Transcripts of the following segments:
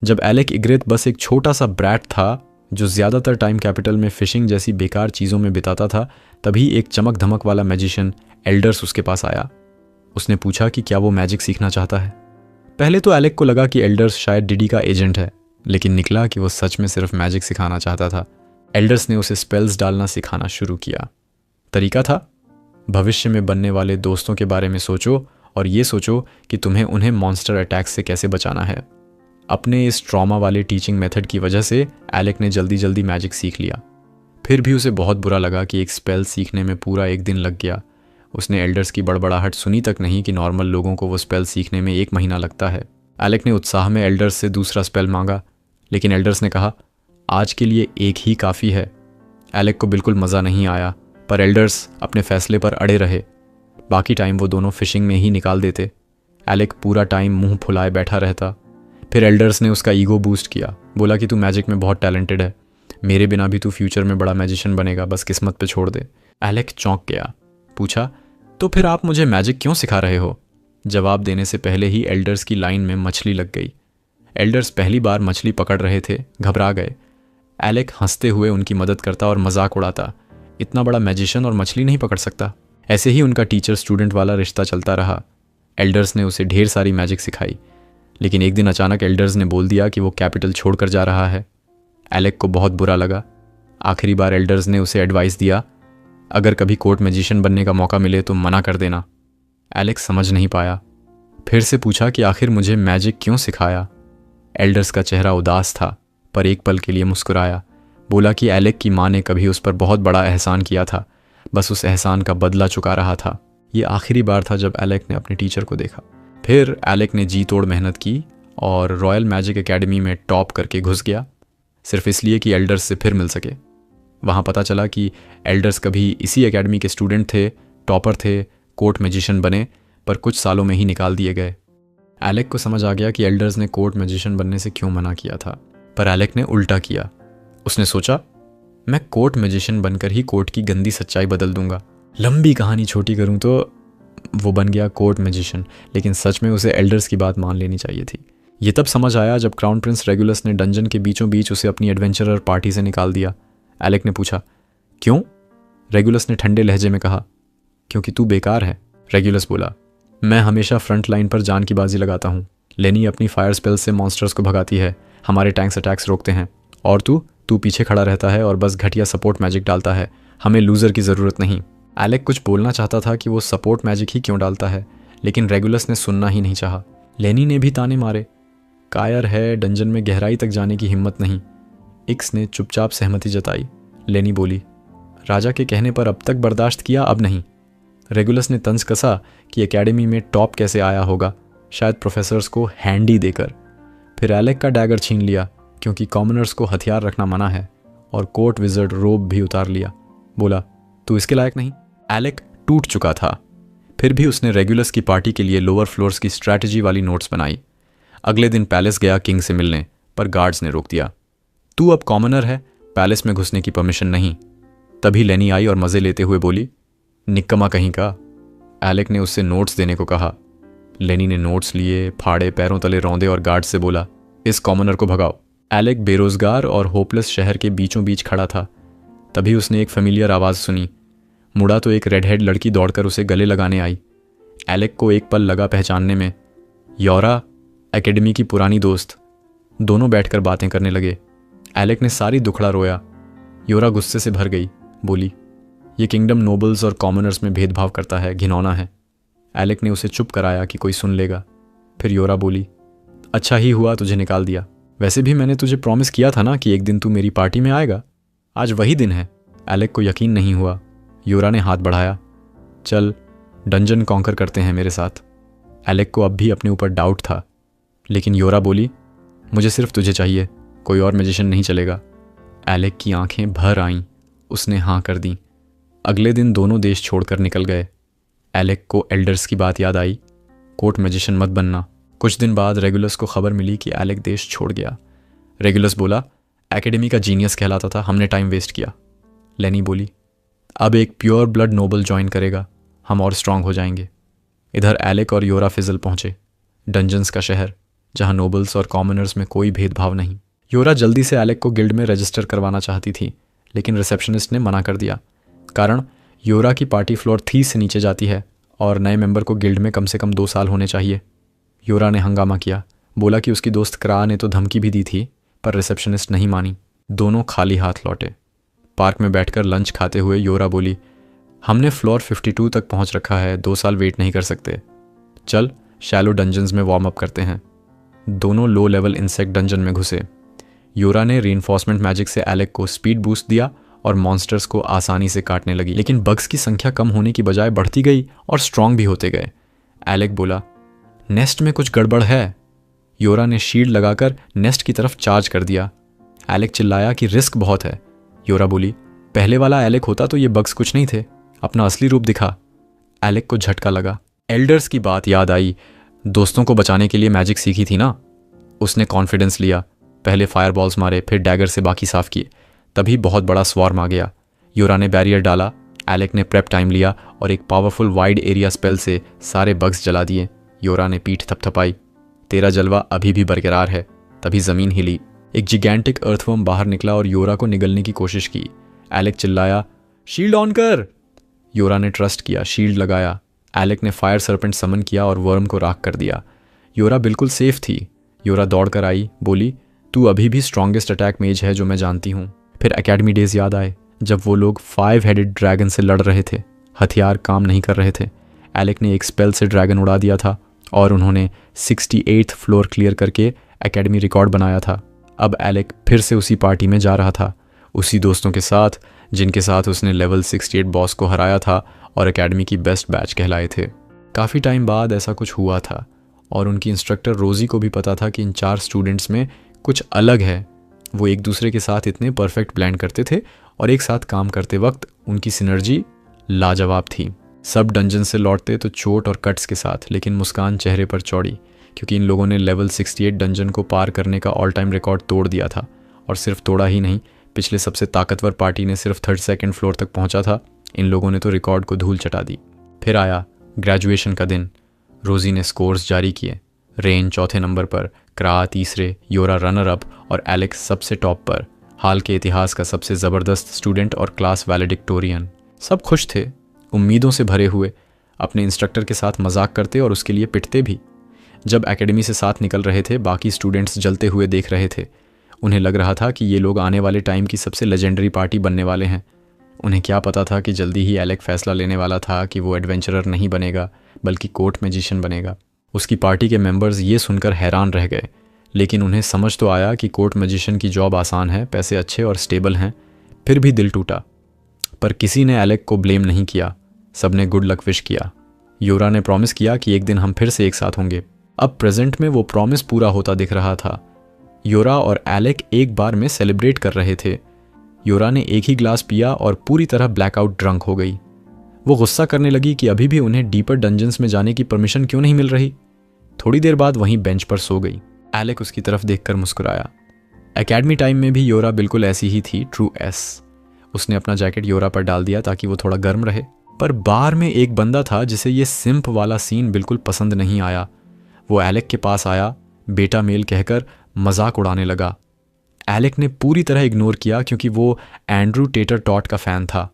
जब एलेक इग्रेथ बस एक छोटा सा ब्रैट था जो ज़्यादातर टाइम कैपिटल में फिशिंग जैसी बेकार चीज़ों में बिताता था, तभी एक चमक धमक वाला मैजिशियन एल्डर्स उसके पास आया। उसने पूछा कि क्या वो मैजिक सीखना चाहता है। पहले तो एलेक को लगा कि एल्डर्स शायद डिडी का एजेंट है, लेकिन निकला कि वो सच में सिर्फ मैजिक सिखाना चाहता था। एल्डर्स ने उसे स्पेल्स डालना सिखाना शुरू किया। तरीका था, भविष्य में बनने वाले दोस्तों के बारे में सोचो और ये सोचो कि तुम्हें उन्हें मॉन्स्टर अटैक से कैसे बचाना है। अपने इस ट्रॉमा वाले टीचिंग मेथड की वजह से एलेक ने जल्दी जल्दी मैजिक सीख लिया। फिर भी उसे बहुत बुरा लगा कि एक स्पेल सीखने में पूरा एक दिन लग गया। उसने एल्डर्स की बड़बड़ाहट सुनी तक नहीं कि नॉर्मल लोगों को वो स्पेल सीखने में 1 महीना लगता है। एलेक ने उत्साह में एल्डर्स से दूसरा स्पेल मांगा, लेकिन एल्डर्स ने कहा आज के लिए एक ही काफ़ी है। एलेक को बिल्कुल मज़ा नहीं आया, पर एल्डर्स अपने फैसले पर अड़े रहे। बाकी टाइम वो दोनों फिशिंग में ही निकाल देते। एलेक पूरा टाइम मुंह फुलाए बैठा रहता। फिर एल्डर्स ने उसका ईगो बूस्ट किया, बोला कि तू मैजिक में बहुत टैलेंटेड है, मेरे बिना भी तू फ्यूचर में बड़ा मैजिशियन बनेगा, बस किस्मत पे छोड़ दे। एलेक चौंक गया, पूछा तो फिर आप मुझे मैजिक क्यों सिखा रहे हो? जवाब देने से पहले ही एल्डर्स की लाइन में मछली लग गई। एल्डर्स पहली बार मछली पकड़ रहे थे, घबरा गए। एलेक हंसते हुए उनकी मदद करता और मजाक उड़ाता, इतना बड़ा मैजिशियन और मछली नहीं पकड़ सकता। ऐसे ही उनका टीचर स्टूडेंट वाला रिश्ता चलता रहा। एल्डर्स ने उसे ढेर सारी मैजिक सिखाई, लेकिन एक दिन अचानक एल्डर्स ने बोल दिया कि वो कैपिटल छोड़कर जा रहा है। एलेक को बहुत बुरा लगा। आखिरी बार एल्डर्स ने उसे एडवाइस दिया, अगर कभी कोर्ट मैजिशियन बनने का मौका मिले तो मना कर देना। एलेक समझ नहीं पाया, फिर से पूछा कि आखिर मुझे मैजिक क्यों सिखाया? एल्डर्स का चेहरा उदास था, पर एक पल के लिए मुस्कुराया। बोला कि एलेक की माँ ने कभी उस पर बहुत बड़ा एहसान किया था, बस उस एहसान का बदला चुका रहा था। ये आखिरी बार था जब एलेक ने अपने टीचर को देखा। फिर एलेक ने जी तोड़ मेहनत की और रॉयल मैजिक एकेडमी में टॉप करके घुस गया, सिर्फ इसलिए कि एल्डर्स से फिर मिल सके। वहाँ पता चला कि एल्डर्स कभी इसी एकेडमी के स्टूडेंट थे, टॉपर थे, कोर्ट मैजिशियन बने, पर कुछ सालों में ही निकाल दिए गए। एलेक को समझ आ गया कि एल्डर्स ने कोर्ट मैजिशियन बनने से क्यों मना किया था, पर एलेक ने उल्टा किया। उसने सोचा, मैं कोर्ट मैजिशियन बनकर ही कोर्ट की गंदी सच्चाई बदल दूंगा। लंबी कहानी छोटी करूं तो वो बन गया कोर्ट मैजिशियन, लेकिन सच में उसे एल्डर्स की बात मान लेनी चाहिए थी। ये तब समझ आया जब क्राउन प्रिंस रेगुलस ने डंजन के बीचों बीच उसे अपनी एडवेंचरर पार्टी से निकाल दिया। एलेक ने पूछा, क्यों? रेगुलस ने ठंडे लहजे में कहा, क्योंकि तू बेकार है। रेगुलस बोला, मैं हमेशा फ्रंट लाइन पर जान की बाजी लगाता हूँ। लेनी अपनी फायर स्पेल से मॉन्स्टर्स को भगाती है, हमारे टैंक्स अटैक्स रोकते हैं, और तू पीछे खड़ा रहता है और बस घटिया सपोर्ट मैजिक डालता है। हमें लूजर की ज़रूरत नहीं। एलेक कुछ बोलना चाहता था कि वो सपोर्ट मैजिक ही क्यों डालता है, लेकिन रेगुलस ने सुनना ही नहीं चाहा। लेनी ने भी ताने मारे, कायर है, डंजन में गहराई तक जाने की हिम्मत नहीं। इक्स ने चुपचाप सहमति जताई। लेनी बोली, राजा के कहने पर अब तक बर्दाश्त किया, अब नहीं। रेगुलस ने तंज कसा कि एकेडमी में टॉप कैसे आया होगा, शायद प्रोफेसर्स को हैंडी देकर। फिर एलेक का डैगर छीन लिया, क्योंकि कॉमनर्स को हथियार रखना मना है, और कोर्ट विजर्ड रोब भी उतार लिया। बोला, तू इसके लायक नहीं। एलेक टूट चुका था। फिर भी उसने रेगुलस की पार्टी के लिए लोअर फ्लोर्स की स्ट्रैटेजी वाली नोट्स बनाई। अगले दिन पैलेस गया किंग से मिलने, पर गार्ड्स ने रोक दिया। तू अब कॉमनर है, पैलेस में घुसने की परमिशन नहीं। तभी लेनी आई और मज़े लेते हुए बोली, निक्कमा कहीं का। एलेक ने उससे नोट्स देने को कहा। लेनी ने नोट्स लिए, फाड़े, पैरों तले रौंदे और गार्ड से बोला, इस कॉमनर को भगाओ। एलेक बेरोजगार और होपलेस शहर के बीचों बीच खड़ा था। तभी उसने एक फेमिलियर आवाज़ सुनी। मुड़ा तो एक रेड हेड लड़की दौड़कर उसे गले लगाने आई। एलेक को एक पल लगा पहचानने में। योरा, एकेडमी की पुरानी दोस्त। दोनों बैठकर बातें करने लगे। एलेक ने सारी दुखड़ा रोया। योरा गुस्से से भर गई, बोली, ये किंगडम नोबल्स और कॉमनर्स में भेदभाव करता है, घिनौना है। एलेक ने उसे चुप कराया कि कोई सुन लेगा। फिर योरा बोली, अच्छा ही हुआ तुझे निकाल दिया। वैसे भी मैंने तुझे प्रॉमिस किया था ना कि एक दिन तू मेरी पार्टी में आएगा। आज वही दिन है। एलेक को यकीन नहीं हुआ। योरा ने हाथ बढ़ाया, चल डंजन कॉन्कर करते हैं मेरे साथ। एलेक को अब भी अपने ऊपर डाउट था, लेकिन योरा बोली, मुझे सिर्फ तुझे चाहिए, कोई और मैजिशियन नहीं चलेगा। एलेक की आंखें भर आईं। उसने हाँ कर दी। अगले दिन दोनों देश छोड़कर निकल गए। एलेक को एल्डर्स की बात याद आई, कोर्ट मैजिशियन मत बनना। कुछ दिन बाद रेगुलस को खबर मिली कि एलेक देश छोड़ गया। रेगुलस बोला, एकेडमी का जीनियस कहलाता था, हमने टाइम वेस्ट किया। लेनी बोली, अब एक प्योर ब्लड नोबल ज्वाइन करेगा, हम और स्ट्रांग हो जाएंगे। इधर एलेक और योरा फिजल पहुंचे, डंजन्स का शहर, जहां नोबल्स और कॉमनर्स में कोई भेदभाव नहीं। योरा जल्दी से एलेक को गिल्ड में रजिस्टर करवाना चाहती थी, लेकिन रिसेप्शनिस्ट ने मना कर दिया। कारण, योरा की पार्टी फ्लोर 30 से नीचे जाती है और नए मेंबर को गिल्ड में कम से कम 2 साल होने चाहिए। योरा ने हंगामा किया, बोला कि उसकी दोस्त क्रा ने तो धमकी भी दी थी, पर रिसेप्शनिस्ट नहीं मानी। दोनों खाली हाथ लौटे। पार्क में बैठकर लंच खाते हुए योरा बोली, हमने फ्लोर 52 तक पहुंच रखा है, 2 साल वेट नहीं कर सकते। चल शैलो डंजन्स में वार्म अप करते हैं। दोनों लो लेवल इंसेक्ट डंजन में घुसे। योरा ने रीइंफोर्समेंट मैजिक से एलेक को स्पीड बूस्ट दिया और मॉन्स्टर्स को आसानी से काटने लगी, लेकिन बग्स की संख्या कम होने की बजाय बढ़ती गई और स्ट्रांग भी होते गए। एलेक बोला, नेस्ट में कुछ गड़बड़ है। योरा ने शील्ड लगाकर नेस्ट की तरफ चार्ज कर दिया। एलेक चिल्लाया कि रिस्क बहुत है। योरा बोली, पहले वाला एलेक होता तो ये बग्स कुछ नहीं थे, अपना असली रूप दिखा। एलेक को झटका लगा। एल्डर्स की बात याद आई। दोस्तों को बचाने के लिए मैजिक सीखी थी ना। उसने कॉन्फिडेंस लिया, पहले फायरबॉल्स मारे, फिर डैगर से बाकी साफ किए। तभी बहुत बड़ा स्वार्म आ गया। योरा ने बैरियर डाला, एलेक ने प्रेप टाइम लिया और एक पावरफुल वाइड एरिया स्पेल से सारे बग्स जला दिए। योरा ने पीठ थपथपाई, तेरा जलवा अभी भी बरकरार है। तभी जमीन हिली। एक जिगैंटिक अर्थवर्म बाहर निकला और योरा को निगलने की कोशिश की। एलेक चिल्लाया, शील्ड ऑन कर। योरा ने ट्रस्ट किया, शील्ड लगाया। एलेक ने फायर सर्पेंट समन किया और वर्म को राख कर दिया। योरा बिल्कुल सेफ थी। योरा दौड़ कर आई, बोली, तू अभी भी स्ट्रॉन्गेस्ट अटैक मेज है जो मैं जानती हूँ। फिर एकेडमी डेज याद आए, जब वो लोग 5 हेडेड ड्रैगन से लड़ रहे थे। हथियार काम नहीं कर रहे थे। एलेक ने एक स्पेल से ड्रैगन उड़ा दिया था और उन्होंने 68th फ्लोर क्लियर करके एकेडमी रिकॉर्ड बनाया था। अब एलेक फिर से उसी पार्टी में जा रहा था, उसी दोस्तों के साथ जिनके साथ उसने लेवल 68 बॉस को हराया था और एकेडमी की बेस्ट बैच कहलाए थे। काफ़ी टाइम बाद ऐसा कुछ हुआ था और उनकी इंस्ट्रक्टर रोजी को भी पता था कि इन 4 स्टूडेंट्स में कुछ अलग है। वो एक दूसरे के साथ इतने परफेक्ट ब्लेंड करते थे और एक साथ काम करते वक्त उनकी सिनर्जी लाजवाब थी। सब डंजन से लौटते तो चोट और कट्स के साथ, लेकिन मुस्कान चेहरे पर चौड़ी, क्योंकि इन लोगों ने लेवल 68 डंजन को पार करने का ऑल टाइम रिकॉर्ड तोड़ दिया था। और सिर्फ तोड़ा ही नहीं, पिछले सबसे ताकतवर पार्टी ने सिर्फ 32nd फ्लोर तक पहुंचा था। इन लोगों ने तो रिकॉर्ड को धूल चटा दी। फिर आया ग्रेजुएशन का दिन। रोजी ने स्कोर्स जारी किए। रेन चौथे नंबर पर, क्रा तीसरे, योरा रनर अप और एलेक्स सबसे टॉप पर। हाल के इतिहास का सबसे ज़बरदस्त स्टूडेंट और क्लास वैलेडिक्टोरियन। सब खुश थे, उम्मीदों से भरे हुए, अपने इंस्ट्रक्टर के साथ मजाक करते और उसके लिए पिटते भी। जब एकेडमी से साथ निकल रहे थे, बाकी स्टूडेंट्स जलते हुए देख रहे थे। उन्हें लग रहा था कि ये लोग आने वाले टाइम की सबसे लेजेंडरी पार्टी बनने वाले हैं। उन्हें क्या पता था कि जल्दी ही एलेक फैसला लेने वाला था कि वो एडवेंचरर नहीं बनेगा बल्कि कोर्ट मैजिशियन बनेगा। उसकी पार्टी के मेंबर्स ये सुनकर हैरान रह गए, लेकिन उन्हें समझ तो आया कि कोर्ट मैजिशियन की जॉब आसान है, पैसे अच्छे और स्टेबल हैं। फिर भी दिल टूटा, पर किसी ने एलेक को ब्लेम नहीं किया। सबने गुड लक विश किया। योरा ने प्रॉमिस किया कि एक दिन हम फिर से एक साथ होंगे। अब प्रेजेंट में वो प्रॉमिस पूरा होता दिख रहा था। योरा और एलेक एक बार में सेलिब्रेट कर रहे थे। योरा ने एक ही ग्लास पिया और पूरी तरह ब्लैकआउट ड्रंक हो गई। वो गुस्सा करने लगी कि अभी भी उन्हें डीपर डंजन्स में जाने की परमिशन क्यों नहीं मिल रही। थोड़ी देर बाद वहीं बेंच पर सो गई। एलेक उसकी तरफ देखकर मुस्कुराया। एकेडमी टाइम में भी योरा बिल्कुल ऐसी ही थी, ट्रू एस। उसने अपना जैकेट योरा पर डाल दिया ताकि वो थोड़ा गर्म रहे। पर बार में एक बंदा था जिसे ये सिंप वाला सीन बिल्कुल पसंद नहीं आया। वो एलेक के पास आया, बेटा मेल कहकर मजाक उड़ाने लगा। एलेक ने पूरी तरह इग्नोर किया क्योंकि वो एंड्रू टेटर टॉट का फैन था।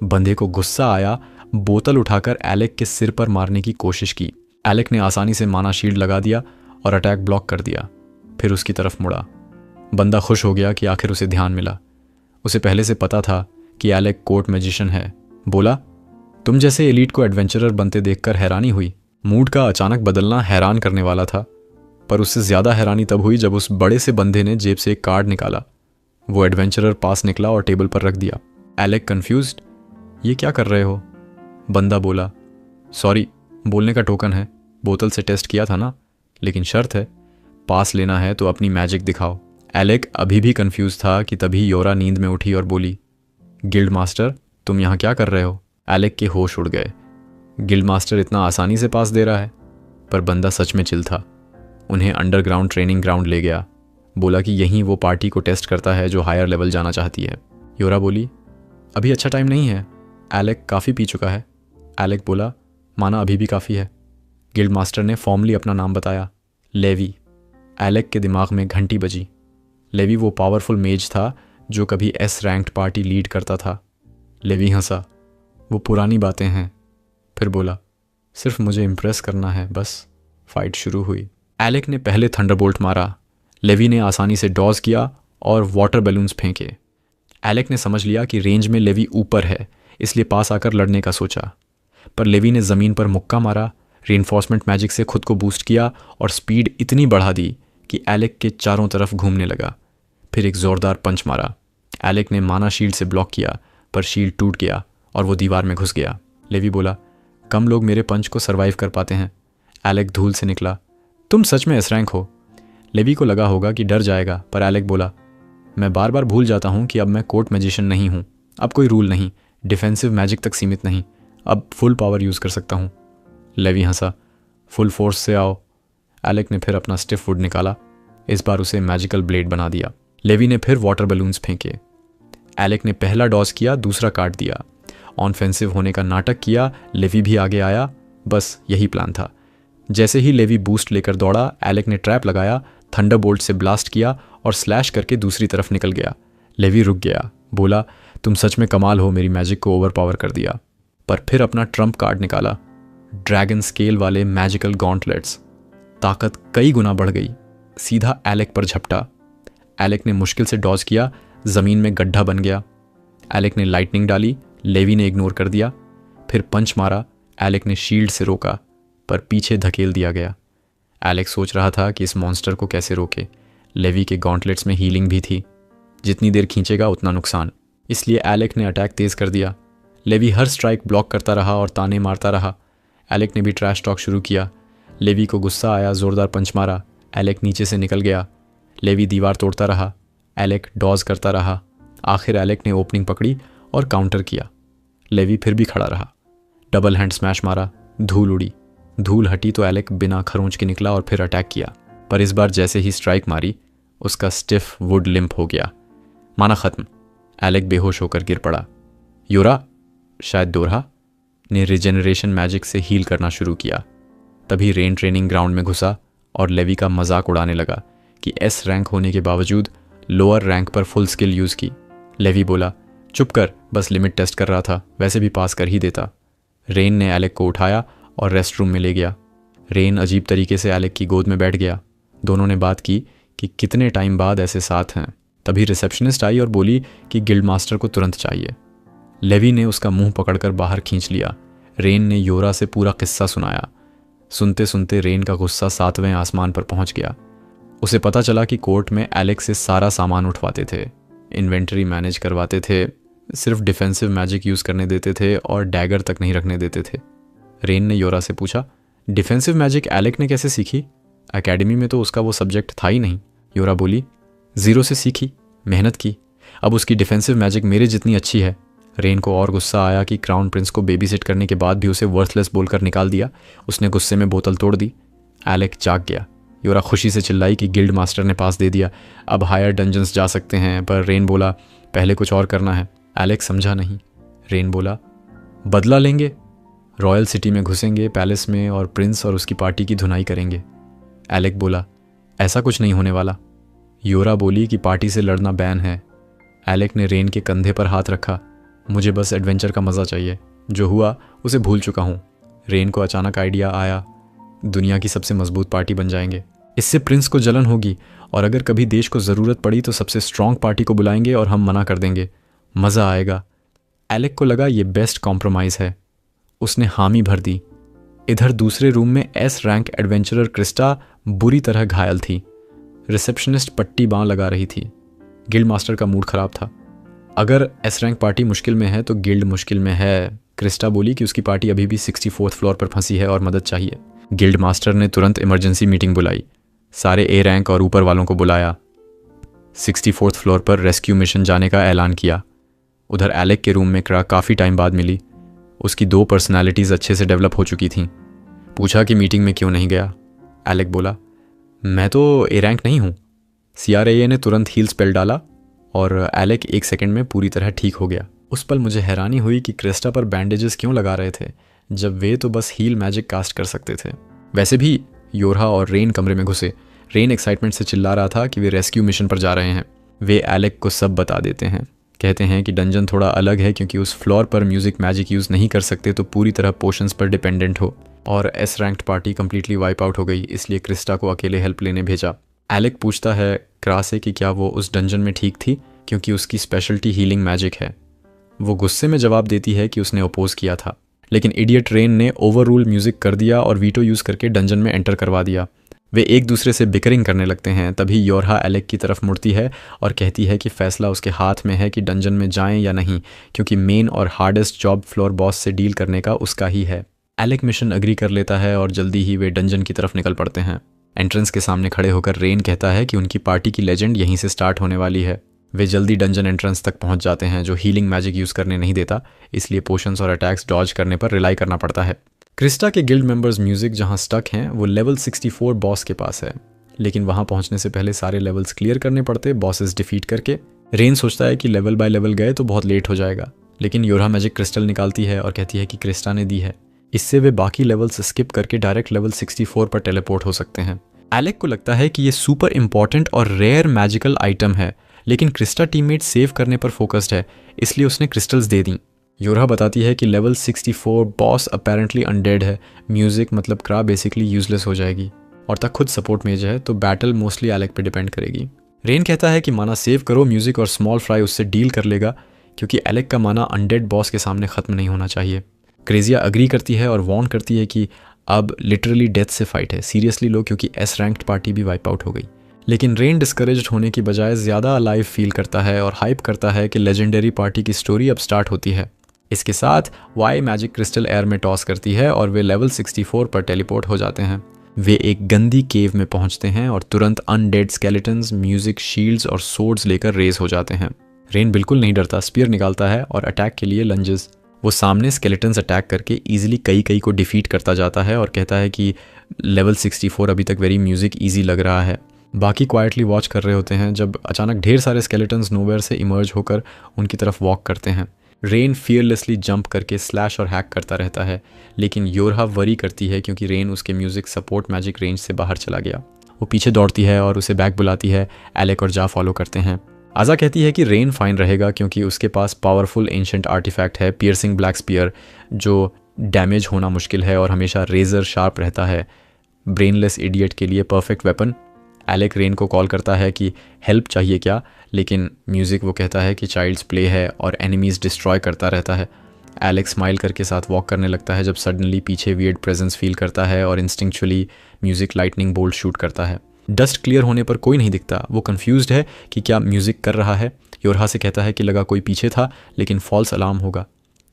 बंदे को गुस्सा आया, बोतल उठाकर एलेक के सिर पर मारने की कोशिश की। एलेक ने आसानी से माना शील्ड लगा दिया और अटैक ब्लॉक कर दिया। फिर उसकी तरफ मुड़ा। बंदा खुश हो गया कि आखिर उसे ध्यान मिला। उसे पहले से पता था कि एलेक कोर्ट मैजिशियन है। बोला, तुम जैसे एलीट को एडवेंचरर बनते देखकर हैरानी हुई। मूड का अचानक बदलना हैरान करने वाला था, पर उससे ज़्यादा हैरानी तब हुई जब उस बड़े से बंदे ने जेब से एक कार्ड निकाला। वो एडवेंचरर पास निकला और टेबल पर रख दिया। एलेक कंफ्यूज्ड, ये क्या कर रहे हो? बंदा बोला, सॉरी, बोलने का टोकन है, बोतल से टेस्ट किया था ना, लेकिन शर्त है, पास लेना है तो अपनी मैजिक दिखाओ। एलेक अभी भी कंफ्यूज था कि तभी योरा नींद में उठी और बोली, गिल्ड मास्टर, तुम यहाँ क्या कर रहे हो? एलेक के होश उड़ गए। गिल्ड मास्टर इतना आसानी से पास दे रहा है? पर बंदा सच में चिल था। उन्हें अंडरग्राउंड ट्रेनिंग ग्राउंड ले गया। बोला कि यहीं वो पार्टी को टेस्ट करता है जो हायर लेवल जाना चाहती है। योरा बोली, अभी अच्छा टाइम नहीं है, एलेक काफ़ी पी चुका है। एलेक बोला, माना अभी भी काफ़ी है। गिल्ड मास्टर ने फॉर्मली अपना नाम बताया, लेवी। एलेक के दिमाग में घंटी बजी। लेवी वो पावरफुल मेज था जो कभी एस रैंक्ड पार्टी लीड करता था। लेवी हंसा। वो पुरानी बातें हैं। फिर बोला, सिर्फ मुझे इम्प्रेस करना है बस। फाइट शुरू हुई। एलेक ने पहले थंडरबोल्ट मारा। लेवी ने आसानी से डॉज किया और वाटर बैलून्स फेंके। एलेक ने समझ लिया कि रेंज में लेवी ऊपर है, इसलिए पास आकर लड़ने का सोचा, पर लेवी ने ज़मीन पर मुक्का मारा, रीइंफोर्समेंट मैजिक से खुद को बूस्ट किया और स्पीड इतनी बढ़ा दी कि एलेक के चारों तरफ घूमने लगा। फिर एक ज़ोरदार पंच मारा। एलेक ने माना शील्ड से ब्लॉक किया, पर शील्ड टूट गया और वो दीवार में घुस गया। लेवी बोला, कम लोग मेरे पंच को सर्वाइव कर पाते हैं। एलेक धूल से निकला, तुम सच में एस रैंक हो। लेवी को लगा होगा कि डर जाएगा, पर एलेक बोला, मैं बार बार भूल जाता हूँ कि अब मैं कोर्ट मैजिशियन नहीं हूँ। अब कोई रूल नहीं, डिफेंसिव मैजिक तक सीमित नहीं, अब फुल पावर यूज़ कर सकता हूँ। लेवी हंसा, फुल फोर्स से आओ। एलेक ने फिर अपना स्टिफ वुड निकाला, इस बार उसे मैजिकल ब्लेड बना दिया। लेवी ने फिर वाटर बैलून्स फेंके। एलेक ने पहला डॉज किया, दूसरा काट दिया। ऑनफेंसिव होने का नाटक किया, लेवी भी आगे आया। बस यही प्लान था। जैसे ही लेवी बूस्ट लेकर दौड़ा, एलेक ने ट्रैप लगाया, थंडरबोल्ट से ब्लास्ट किया और स्लैश करके दूसरी तरफ निकल गया। लेवी रुक गया, बोला, तुम सच में कमाल हो, मेरी मैजिक को ओवरपावर कर दिया। पर फिर अपना ट्रम्प कार्ड निकाला, ड्रैगन स्केल वाले मैजिकल गॉन्टलेट्स। ताकत कई गुना बढ़ गई, सीधा एलेक पर झपटा। एलेक ने मुश्किल से डॉज किया, ज़मीन में गड्ढा बन गया। एलेक ने लाइटनिंग डाली, लेवी ने इग्नोर कर दिया। फिर पंच मारा, एलेक ने शील्ड से रोका, पर पीछे धकेल दिया गया। एलेक सोच रहा था कि इस मॉन्स्टर को कैसे रोके। लेवी के गॉन्टलेट्स में हीलिंग भी थी, जितनी देर खींचेगा उतना नुकसान। इसलिए एलेक ने अटैक तेज कर दिया। लेवी हर स्ट्राइक ब्लॉक करता रहा और ताने मारता रहा। एलेक ने भी ट्रैश टॉक शुरू किया। लेवी को गुस्सा आया, ज़ोरदार पंच मारा। एलेक नीचे से निकल गया। लेवी दीवार तोड़ता रहा। एलेक डॉज करता रहा। आखिर एलेक ने ओपनिंग पकड़ी और काउंटर किया। लेवी फिर भी खड़ा रहा। डबल हैंड स्मैश मारा, धूल उड़ी। धूल हटी तो एलेक बिना खरोंच के निकला और फिर अटैक किया, पर इस बार जैसे ही स्ट्राइक मारी, उसका स्टिफ वुड लिम्प हो गया। माना खत्म। एलेक बेहोश होकर गिर पड़ा। योरा, शायद दोरहा, ने रिजेनरेशन मैजिक से हील करना शुरू किया। तभी रेन ट्रेनिंग ग्राउंड में घुसा और लेवी का मजाक उड़ाने लगा कि एस रैंक होने के बावजूद लोअर रैंक पर फुल स्किल यूज़ की। लेवी बोला, चुप कर, बस लिमिट टेस्ट कर रहा था, वैसे भी पास कर ही देता। रेन ने एलेक को उठाया और रेस्ट रूम में ले गया। रेन अजीब तरीके से एलेक की गोद में बैठ गया। दोनों ने बात की कि कितने टाइम बाद ऐसे साथ हैं। तभी रिसेप्शनिस्ट आई और बोली कि गिल्ड मास्टर को तुरंत चाहिए। लेवी ने उसका मुंह पकड़कर बाहर खींच लिया। रेन ने योरा से पूरा किस्सा सुनाया। सुनते सुनते रेन का गुस्सा 7वें आसमान पर पहुंच गया। उसे पता चला कि कोर्ट में एलेक से सारा सामान उठवाते थे, इन्वेंटरी मैनेज करवाते थे, सिर्फ डिफेंसिव मैजिक यूज़ करने देते थे और डैगर तक नहीं रखने देते थे। रेन ने योरा से पूछा, डिफेंसिव मैजिक एलेक ने कैसे सीखी? एकेडमी में तो उसका वो सब्जेक्ट था ही नहीं। योरा बोली, ज़ीरो से सीखी, मेहनत की, अब उसकी डिफेंसिव मैजिक मेरे जितनी अच्छी है। रेन को और गुस्सा आया कि क्राउन प्रिंस को बेबी सिट करने के बाद भी उसे वर्थलेस बोलकर निकाल दिया। उसने गुस्से में बोतल तोड़ दी। एलेक जाग गया। योरा खुशी से चिल्लाई कि गिल्ड मास्टर ने पास दे दिया, अब हायर डंजन्स जा सकते हैं। पर रेन बोला, पहले कुछ और करना है। एलेक समझा नहीं। रेन बोला, बदला लेंगे, रॉयल सिटी में घुसेंगे, पैलेस में, और प्रिंस और उसकी पार्टी की धुनाई करेंगे। एलेक बोला, ऐसा कुछ नहीं होने वाला। योरा बोली कि पार्टी से लड़ना बैन है। एलेक ने रेन के कंधे पर हाथ रखा। मुझे बस एडवेंचर का मज़ा चाहिए, जो हुआ उसे भूल चुका हूँ। रेन को अचानक आइडिया आया, दुनिया की सबसे मजबूत पार्टी बन जाएंगे। इससे प्रिंस को जलन होगी, और अगर कभी देश को ज़रूरत पड़ी तो सबसे स्ट्रॉन्ग पार्टी को बुलाएंगे और हम मना कर देंगे। मज़ा आएगा। एलेक को लगा ये बेस्ट कॉम्प्रोमाइज़ है। उसने हामी भर दी। इधर दूसरे रूम में एस रैंक एडवेंचरर क्रिस्टा बुरी तरह घायल थी। रिसेप्शनिस्ट पट्टी बांह लगा रही थी। गिल्ड मास्टर का मूड खराब था। अगर एस रैंक पार्टी मुश्किल में है तो गिल्ड मुश्किल में है। क्रिस्टा बोली कि उसकी पार्टी अभी भी 64th फ्लोर पर फंसी है और मदद चाहिए। गिल्ड मास्टर ने तुरंत इमरजेंसी मीटिंग बुलाई। सारे ए रैंक और ऊपर वालों को बुलाया। 64th फ्लोर पर रेस्क्यू मिशन जाने का ऐलान किया। उधर एलेक के रूम में क्रा काफ़ी टाइम बाद मिली। उसकी 2 पर्सनैलिटीज़ अच्छे से डेवलप हो चुकी थीं। पूछा कि मीटिंग में क्यों नहीं गया। एलेक बोला, मैं तो ए रैंक नहीं हूँ। CRAA ने तुरंत हील स्पेल डाला और एलेक 1 सेकंड में पूरी तरह ठीक हो गया। उस पल मुझे हैरानी हुई कि क्रिस्टा पर बैंडेजेस क्यों लगा रहे थे, जब वे तो बस हील मैजिक कास्ट कर सकते थे। वैसे भी योरा और रेन कमरे में घुसे। रेन एक्साइटमेंट से चिल्ला रहा था कि वे रेस्क्यू मिशन पर जा रहे हैं। वे एलेक को सब बता देते हैं। कहते हैं कि डंजन थोड़ा अलग है क्योंकि उस फ्लोर पर म्यूजिक मैजिक यूज़ नहीं कर सकते तो पूरी तरह पोशंस पर डिपेंडेंट हो, और S ranked party completely wipe out हो गई, इसलिए क्रिस्टा को अकेले हेल्प लेने भेजा। एलेक पूछता है क्रा से कि क्या वो उस डंजन में ठीक थी क्योंकि उसकी स्पेशलिटी हीलिंग मैजिक है। वो गुस्से में जवाब देती है कि उसने अपोज किया था, लेकिन इडियट रेन ने ओवर रूल म्यूजिक कर दिया और वीटो यूज़ करके डंजन में एंटर करवा दिया। वे एक दूसरे से बिकरिंग करने लगते हैं। तभी योरहा एलेक की तरफ मुड़ती है और कहती है कि फैसला उसके हाथ में है कि डंजन में जाएं या नहीं, क्योंकि मेन और हार्डेस्ट जॉब फ्लोर बॉस से डील करने का उसका ही है। एलेक मिशन अग्री कर लेता है और जल्दी ही वे डंजन की तरफ निकल पड़ते हैं। एंट्रेंस के सामने खड़े होकर रेन कहता है कि उनकी पार्टी की लेजेंड यहीं से स्टार्ट होने वाली है। वे जल्दी डंजन एंट्रेंस तक पहुंच जाते हैं, जो हीलिंग मैजिक यूज़ करने नहीं देता, इसलिए पोशंस और अटैक्स डॉज करने पर रिलाई करना पड़ता है। क्रिस्टा के गिल्ड मेंबर्स म्यूजिक जहां स्टक हैं वो लेवल 64 बॉस के पास है, लेकिन वहां पहुंचने से पहले सारे लेवल्स क्लियर करने पड़ते बॉसेस डिफीट करके। रेन सोचता है कि लेवल बाय लेवल गए तो बहुत लेट हो जाएगा, लेकिन योरहा मैजिक क्रिस्टल निकालती है और कहती है कि क्रिस्टा ने दी है। इससे वे बाकी लेवल्स स्किप करके डायरेक्ट लेवल 64 पर टेलीपोर्ट हो सकते हैं। एलेक को लगता है कि ये सुपर इंपॉर्टेंट और रेयर मैजिकल आइटम है, लेकिन क्रिस्टा टीममेट सेव करने पर फोकस्ड है, इसलिए उसने क्रिस्टल्स दे दी। योरहा बताती है कि लेवल 64 बॉस अपेरेंटली अनडेड है, म्यूजिक मतलब क्रा बेसिकली यूजलेस हो जाएगी, और तक खुद सपोर्ट मेज है, तो बैटल मोस्टली एलेक पे डिपेंड करेगी। रेन कहता है कि माना सेव करो म्यूजिक और स्मॉल फ्राई उससे डील कर लेगा, क्योंकि एलेक का माना अनडेड बॉस के सामने खत्म नहीं होना चाहिए। क्रेजिया अग्री करती है और वार्न करती है कि अब लिटरली डेथ से फाइट है, सीरियसली लो, क्योंकि एस रैंक्ड पार्टी भी वाइप आउट हो गई। लेकिन रेन डिस्करेज्ड होने की बजाय ज़्यादा अलाइव फील करता है और हाइप करता है कि लेजेंडरी पार्टी की स्टोरी अब स्टार्ट होती है। इसके साथ वाई मैजिक क्रिस्टल एयर में टॉस करती है और वे लेवल 64 पर टेलीपोर्ट हो जाते हैं। वे एक गंदी केव में पहुंचते हैं और तुरंत अनडेड स्केलेटन्स, म्यूजिक, शील्ड्स और सोर्ड्स लेकर रेस हो जाते हैं। रेन बिल्कुल नहीं डरता, स्पीयर निकालता है और अटैक के लिए लंजेस। वो सामने स्केलेटन्स अटैक करके ईजिली कई को डिफीट करता जाता है और कहता है कि लेवल 64 अभी तक वेरी म्यूजिक ईजी लग रहा है। बाकी क्वाइटली वॉच कर रहे होते हैं जब अचानक ढेर सारे स्केलेटन्स नोवेयर से इमर्ज होकर उनकी तरफ वॉक करते हैं। रेन फियरलेसली जंप करके स्लैश और हैक करता रहता है, लेकिन योरहा वरी करती है क्योंकि रेन उसके म्यूजिक सपोर्ट मैजिक रेंज से बाहर चला गया। वो पीछे दौड़ती है और उसे बैक बुलाती है। एलेक और जा फॉलो करते हैं। आजा कहती है कि रेन फाइन रहेगा क्योंकि उसके पास पावरफुल एंशिएंट आर्टिफैक्ट है, पियर्सिंग ब्लैक स्पीयर, जो डैमेज होना मुश्किल है और हमेशा रेजर शार्प रहता है। ब्रेनलेस इडियट के लिए परफेक्ट वेपन। एलेक रेन को कॉल करता है कि हेल्प चाहिए क्या, लेकिन म्यूज़िक वो कहता है कि चाइल्ड्स प्ले है और एनिमीज़ डिस्ट्रॉय करता रहता है। एलेक स्माइल करके साथ वॉक करने लगता है जब सडनली पीछे वियर्ड प्रेजेंस फील करता है और इंस्टिंक्चुअली म्यूज़िक लाइटनिंग बोल्ट शूट करता है। डस्ट क्लियर होने पर कोई नहीं दिखता। वो कंफ्यूज्ड है कि क्या म्यूज़िक कर रहा है। योरहा से कहता है कि लगा कोई पीछे था, लेकिन फॉल्स अलार्म होगा।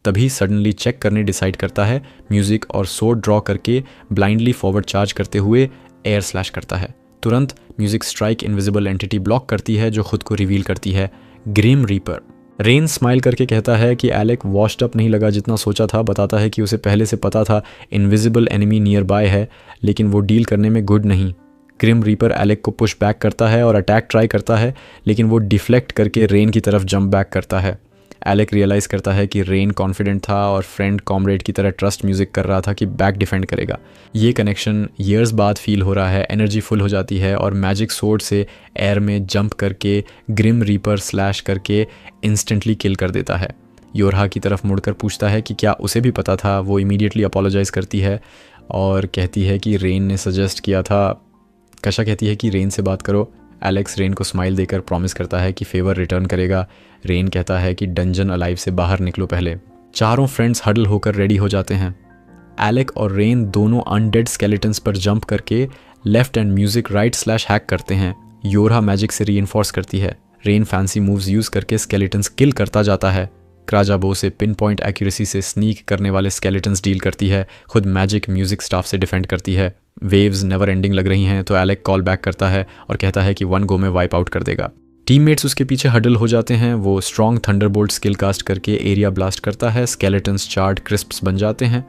तभी सडनली चेक करने डिसाइड करता है म्यूज़िक और सोर्ड ड्रॉ करके ब्लाइंडली फॉरवर्ड चार्ज करते हुए एयर स्लैश करता है। तुरंत music strike invisible entity block करती है जो खुद को रिवील करती है ग्रिम रीपर। रेन स्माइल करके कहता है कि एलेक वॉश्ड अप नहीं लगा जितना सोचा था। बताता है कि उसे पहले से पता था इनविजिबल एनिमी नियर बाय है, लेकिन वो डील करने में गुड नहीं। ग्रिम रीपर एलेक को पुश बैक करता है और अटैक ट्राई करता है, लेकिन वो डिफ्लेक्ट करके रेन की तरफ जंप बैक करता है। एलेक रियलाइज़ करता है कि रेन कॉन्फिडेंट था और फ्रेंड कॉमरेड की तरह ट्रस्ट म्यूजिक कर रहा था कि बैक डिफेंड करेगा। ये कनेक्शन ईयर्स बाद फील हो रहा है। एनर्जी फुल हो जाती है और मैजिक सोर्ड से एयर में जंप करके ग्रिम रीपर स्लैश करके इंस्टेंटली किल कर देता है। योरहा की तरफ मुड़कर पूछता है कि क्या उसे भी पता था। वो इमीडिएटली अपोलोजाइज़ करती है और कहती है कि रेन ने सजेस्ट किया था। कशा कहती है कि रेन से बात करो। एलेक्स रेन को स्माइल देकर प्रॉमिस करता है कि फेवर रिटर्न करेगा। रेन कहता है कि डंजन अलाइव से बाहर निकलो पहले। चारों फ्रेंड्स हडल होकर रेडी हो जाते हैं। एलेक और रेन दोनों अनडेड स्केलेटन्स पर जंप करके left and music right slash hack करते हैं। योरहा मैजिक से रीइंफोर्स करती है। रेन फैंसी मूव्स यूज करके स्केलेटन्स किल करता जाता है। क्राजाबो से पिन पॉइंट एक्यूरेसी से स्नीक करने वाले स्केलेटन्स डील करती है। खुद मैजिक म्यूजिक स्टाफ से डिफेंड करती है। वेव्स नेवर एंडिंग लग रही हैं तो एलेक कॉल बैक करता है और कहता है कि 1 गो में वाइप आउट कर देगा। टीममेट्स उसके पीछे हडल हो जाते हैं। वो स्ट्रॉन्ग थंडरबोल्ट स्किल कास्ट करके एरिया ब्लास्ट करता है। स्केलेटन्स चार्ड क्रिस्प्स बन जाते हैं।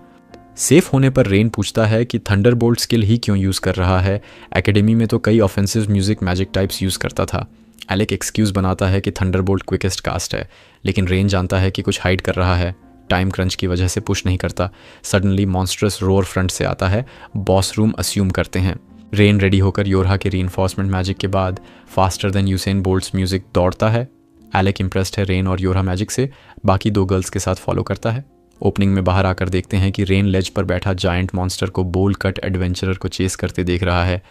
सेफ होने पर रेन पूछता है कि थंडरबोल्ट स्किल ही क्यों यूज़ कर रहा है। एकेडमी में तो कई offensive music magic types use करता था। एलेक एक्सक्यूज़ बनाता है कि थंडरबोल्ट क्विकेस्ट कास्ट है, लेकिन रेन जानता है कि कुछ हाइड कर रहा है। टाइम क्रंच की वजह से पुश नहीं करता। सडनली मॉन्स्ट्रस रोर फ्रंट से आता है। बॉस रूम अस्यूम करते हैं। रेन रेडी होकर योरहा के रीइंफोर्समेंट मैजिक के बाद faster than Usain Bolt's music दौड़ता है। एलेक इम्प्रेस्ड है रेन और योरहा मैजिक से, बाकी 2 गर्ल्स के साथ फॉलो करता है। ओपनिंग में बाहर आकर देखते हैं कि रेन लेज पर बैठा जायंट मॉन्स्टर को बोल कट एडवेंचरर को चेस करते देख रहा है।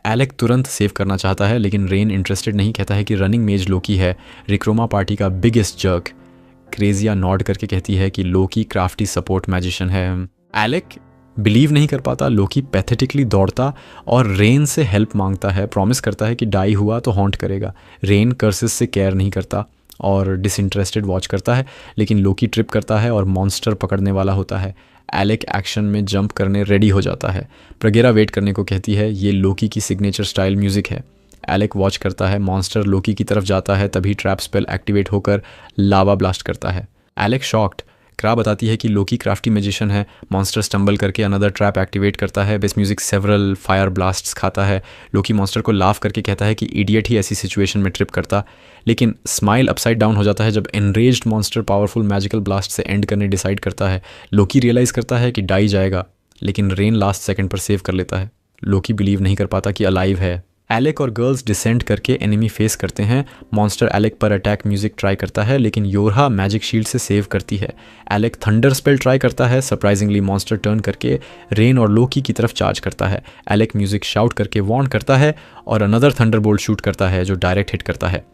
एलेक तुरंत सेव करना चाहता है, लेकिन रेन इंटरेस्टेड नहीं, कहता है कि रनिंग मेज लोकी है, रिक्रोमा पार्टी का बिगेस्ट जर्क। क्रेजिया नॉड करके कहती है कि लोकी क्राफ्टी सपोर्ट मैजिशियन है। एलेक बिलीव नहीं कर पाता, लोकी पैथेटिकली दौड़ता और रेन से हेल्प मांगता है, प्रॉमिस करता है कि डाई हुआ तो हॉन्ट करेगा। रेन कर्सेस से केयर नहीं करता और डिसइंटरेस्टेड वॉच करता है, लेकिन लोकी ट्रिप करता है और मॉन्स्टर पकड़ने वाला होता है। एलेक एक्शन में जंप करने रेडी हो जाता है। प्रगेरा वेट करने को कहती है, ये लोकी की सिग्नेचर स्टाइल म्यूजिक है। एलेक वॉच करता है, मॉन्स्टर लोकी की तरफ जाता है, तभी ट्रैप स्पेल एक्टिवेट होकर लावा ब्लास्ट करता है। Alec shocked. क्रा बताती है कि लोकी क्राफ्टी मैजिशियन है। मॉन्स्टर स्टम्बल करके अनदर ट्रैप एक्टिवेट करता है। Base music several fire blasts खाता है। लोकी मॉन्स्टर को लाफ करके कहता है कि इडियट ही ऐसी सिचुएशन में ट्रिप करता, लेकिन स्माइल अपसाइड डाउन हो जाता है जब enraged monster powerful magical blast से एंड करने डिसाइड करता है। लोकी रियलाइज़ करता है कि डाई जाएगा, लेकिन रेन लास्ट सेकंड पर सेव कर लेता है। लोकी बिलीव नहीं कर पाता कि अलाइव है। एलेक और गर्ल्स डिसेंड करके एनिमी फेस करते हैं। मॉन्स्टर एलेक पर अटैक म्यूजिक ट्राई करता है, लेकिन योरहा मैजिक शील्ड से सेव करती है। एलेक थंडर स्पेल ट्राई करता है, सरप्राइजिंगली मॉन्स्टर टर्न करके रेन और लोकी की तरफ चार्ज करता है। एलेक म्यूजिक शाउट करके वॉर्न करता है और अनदर थंडरबोल्ट शूट करता है जो डायरेक्ट हिट करता है।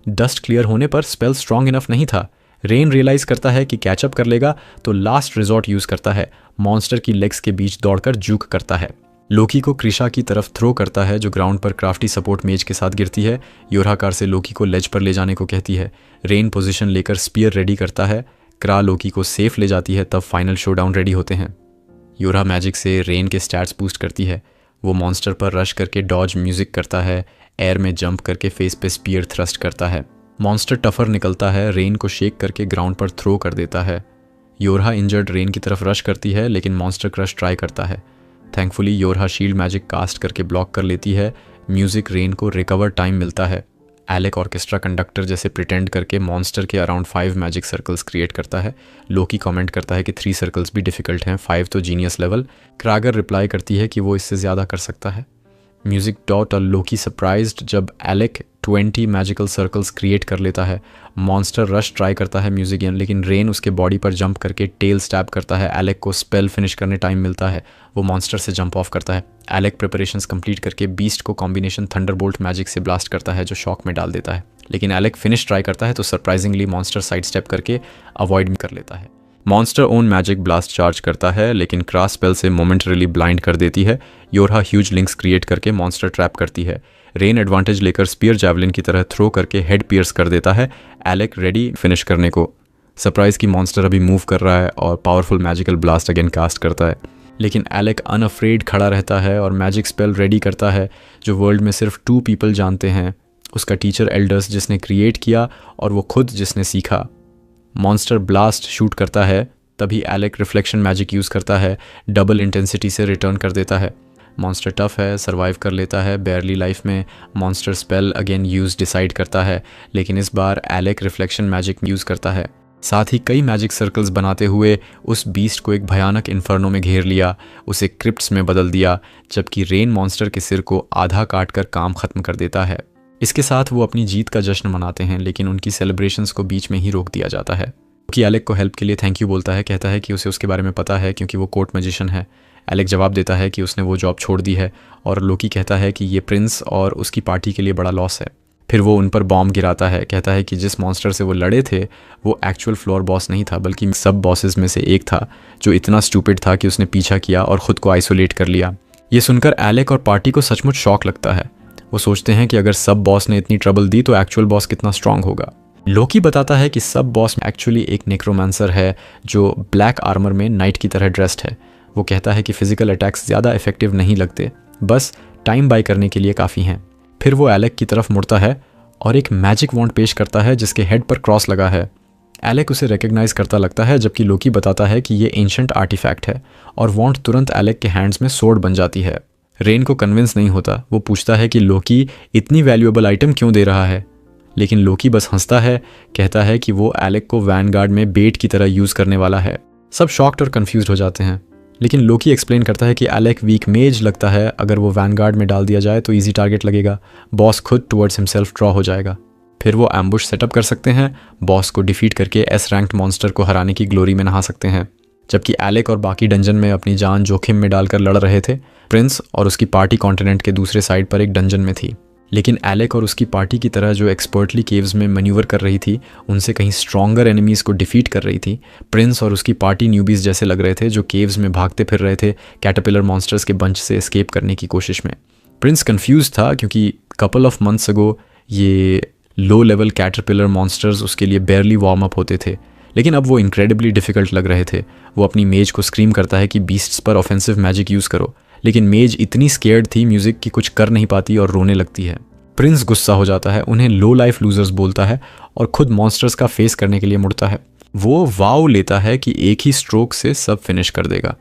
डस्ट क्लियर होने पर स्पेल स्ट्रॉन्ग इनफ नहीं था। रेन रियलाइज करता है कि कैचअप कर लेगा तो लास्ट रिजॉर्ट यूज करता है। मॉन्स्टर की लेग्स के बीच दौड़कर जूक करता है। लोकी को क्रिशा की तरफ थ्रो करता है जो ग्राउंड पर क्राफ्टी सपोर्ट मेज के साथ गिरती है। योरहा कार से लोकी को लेज पर ले जाने को कहती है। रेन पोजीशन लेकर स्पीयर रेडी करता है। क्रा लोकी को सेफ ले जाती है, तब फाइनल शोडाउन रेडी होते हैं। योरहा मैजिक से रेन के स्टैट्स बूस्ट करती है। वो मॉन्स्टर पर रश करके डॉज म्यूजिक करता है, एयर में जंप करके फेस पे स्पीयर थ्रस्ट करता है। मॉन्स्टर टफर निकलता है, रेन को शेक करके ग्राउंड पर थ्रो कर देता है। योरहा इंजर्ड रेन की तरफ रश करती है, लेकिन मॉन्स्टर क्रश ट्राई करता है। थैंकफुली योरहा शील्ड मैजिक कास्ट करके ब्लॉक कर लेती है। म्यूजिक रेन को रिकवर टाइम मिलता है। एलेक ऑर्केस्ट्रा कंडक्टर जैसे प्रिटेंड करके मॉन्स्टर के अराउंड 5 मैजिक सर्कल्स क्रिएट करता है। लोकी कमेंट करता है कि 3 सर्कल्स भी डिफिकल्ट हैं, 5 तो जीनियस लेवल। क्रागर रिप्लाई करती है कि वो इससे ज़्यादा कर सकता है। म्यूजिक डॉट और लोकी सरप्राइज्ड जब एलेक 20 मैजिकल सर्कल्स क्रिएट कर लेता है। मॉन्स्टर रश ट्राई करता है म्यूजिकियन, लेकिन रेन उसके बॉडी पर जंप करके टेल स्टैब करता है। एलेक को स्पेल फिनिश करने टाइम मिलता है, वो मॉन्स्टर से जंप ऑफ करता है। एलेक प्रिपरेशंस कंप्लीट करके बीस्ट को कॉम्बिनेशन थंडरबोल्ट मैजिक से ब्लास्ट करता है जो शॉक में डाल देता है, लेकिन एलेक फिनिश ट्राई करता है तो सरप्राइजिंगली मॉन्स्टर साइड स्टेप करके अवॉइड कर लेता है। Monster own magic blast charge करता है, लेकिन क्रॉस स्पेल से मोमेंटरीली ब्लाइंड कर देती है। योरहा ह्यूज लिंक्स क्रिएट करके मॉन्स्टर ट्रैप करती है। रेन एडवांटेज लेकर स्पीयर जैवलिन की तरह थ्रो करके हेड पियर्स कर देता है। एलेक रेडी फिनिश करने को। सरप्राइज की मॉन्स्टर अभी मूव कर रहा है और powerful magical blast again cast करता है, लेकिन एलेक अनअफ्रेड खड़ा रहता है और मैजिक स्पेल रेडी करता है जो वर्ल्ड में सिर्फ 2 पीपल जानते हैं, उसका टीचर एल्डर्स जिसने क्रिएट किया और वो खुद जिसने सीखा। मॉन्स्टर ब्लास्ट शूट करता है, तभी एलेक रिफ्लेक्शन मैजिक यूज़ करता है, डबल इंटेंसिटी से रिटर्न कर देता है। मॉन्स्टर टफ है, सर्वाइव कर लेता है बेयरली लाइफ में। Monster spell again use decide करता है, लेकिन इस बार एलेक रिफ्लेक्शन मैजिक यूज़ करता है। साथ ही कई मैजिक सर्कल्स बनाते हुए उस बीस्ट को एक भयानक इन्फर्नो में घेर लिया, उसे क्रिप्ट्स में बदल दिया, जबकि रेन मॉन्स्टर के सिर को आधा काट कर काम ख़त्म कर देता है। इसके साथ वो अपनी जीत का जश्न मनाते हैं, लेकिन उनकी सेलिब्रेशंस को बीच में ही रोक दिया जाता है। कि एलेक को हेल्प के लिए थैंक यू बोलता है, कहता है कि उसे उसके बारे में पता है क्योंकि वो कोर्ट मैजिशियन है। एलेक जवाब देता है कि उसने वो जॉब छोड़ दी है, और लोकी कहता है कि ये प्रिंस और उसकी पार्टी के लिए बड़ा लॉस है। फिर वो उन पर बॉम्ब गिराता है, कहता है कि जिस मॉन्स्टर से वो लड़े थे वो एक्चुअल फ्लोर बॉस नहीं था, बल्कि सब बॉसेस में से एक था जो इतना स्टूपिड था कि उसने पीछा किया और ख़ुद को आइसोलेट कर लिया। ये सुनकर एलेक और पार्टी को सचमुच शॉक लगता है। वो सोचते हैं कि अगर सब बॉस ने इतनी ट्रबल दी तो एक्चुअल बॉस कितना स्ट्रांग होगा। लोकी बताता है कि सब बॉस एक्चुअली एक नेक्रोमांसर है जो ब्लैक आर्मर में नाइट की तरह ड्रेस्ड है। वो कहता है कि फिजिकल अटैक्स ज़्यादा इफेक्टिव नहीं लगते, बस टाइम बाय करने के लिए काफ़ी हैं। फिर वो एलेक की तरफ मुड़ता है और एक मैजिक वॉन्ड पेश करता है जिसके हेड पर क्रॉस लगा है। एलेक उसे रिकग्नाइज करता लगता है, जबकि लोकी बताता है कि ये एंशंट आर्टिफैक्ट है, और वॉन्ड तुरंत एलेक के हैंड्स में सोर्ड बन जाती है। रेन को कन्विंस नहीं होता, वो पूछता है कि लोकी इतनी वैल्यूएबल आइटम क्यों दे रहा है, लेकिन लोकी बस हंसता है, कहता है कि वो एलेक को वैनगार्ड में बेट की तरह यूज़ करने वाला है। सब शॉक्ड और कंफ्यूज्ड हो जाते हैं। लेकिन लोकी एक्सप्लेन करता है कि एलेक वीक मेज लगता है, अगर वो वैनगार्ड में डाल दिया जाए तो ईजी टारगेट लगेगा, बॉस खुद टुवर्ड्स हिमसेल्फ ड्रॉ हो जाएगा। फिर वो एम्बुश सेटअप कर सकते हैं, बॉस को डिफीट करके एस रैंक्ड मॉन्स्टर को हराने की ग्लोरी में नहा सकते हैं। जबकि एलेक और बाकी डंजन में अपनी जान जोखिम में डालकर लड़ रहे थे, प्रिंस और उसकी पार्टी कॉन्टिनेंट के दूसरे साइड पर एक डंजन में थी। लेकिन एलेक और उसकी पार्टी की तरह जो एक्सपर्टली केव्स में मैन्यूवर कर रही थी, उनसे कहीं स्ट्रॉन्गर एनिमीज़ को डिफीट कर रही थी। प्रिंस और उसकी पार्टी न्यूबीज़ जैसे लग रहे थे जो केव्स में भागते फिर रहे थे कैटरपिलर मॉन्स्टर्स के बंच से एस्केप करने की कोशिश में। प्रिंस कंफ्यूज था क्योंकि कपल ऑफ मंथ्स अगो ये लो लेवल कैटरपिलर मॉन्स्टर्स उसके लिए बेयरली वार्म अप होते थे, लेकिन अब वो इनक्रेडिबली डिफ़िकल्ट लग रहे थे। वो अपनी मेज को स्क्रीम करता है कि बीस्ट्स पर ऑफेंसिव मैजिक यूज़ करो, लेकिन मेज इतनी स्केयर्ड थी म्यूज़िक की कुछ कर नहीं पाती और रोने लगती है। प्रिंस गुस्सा हो जाता है, उन्हें लो लाइफ लूजर्स बोलता है और खुद मॉन्स्टर्स का फेस करने के लिए मुड़ता है। वो वाव लेता है कि एक ही स्ट्रोक से सब फिनिश कर देगा,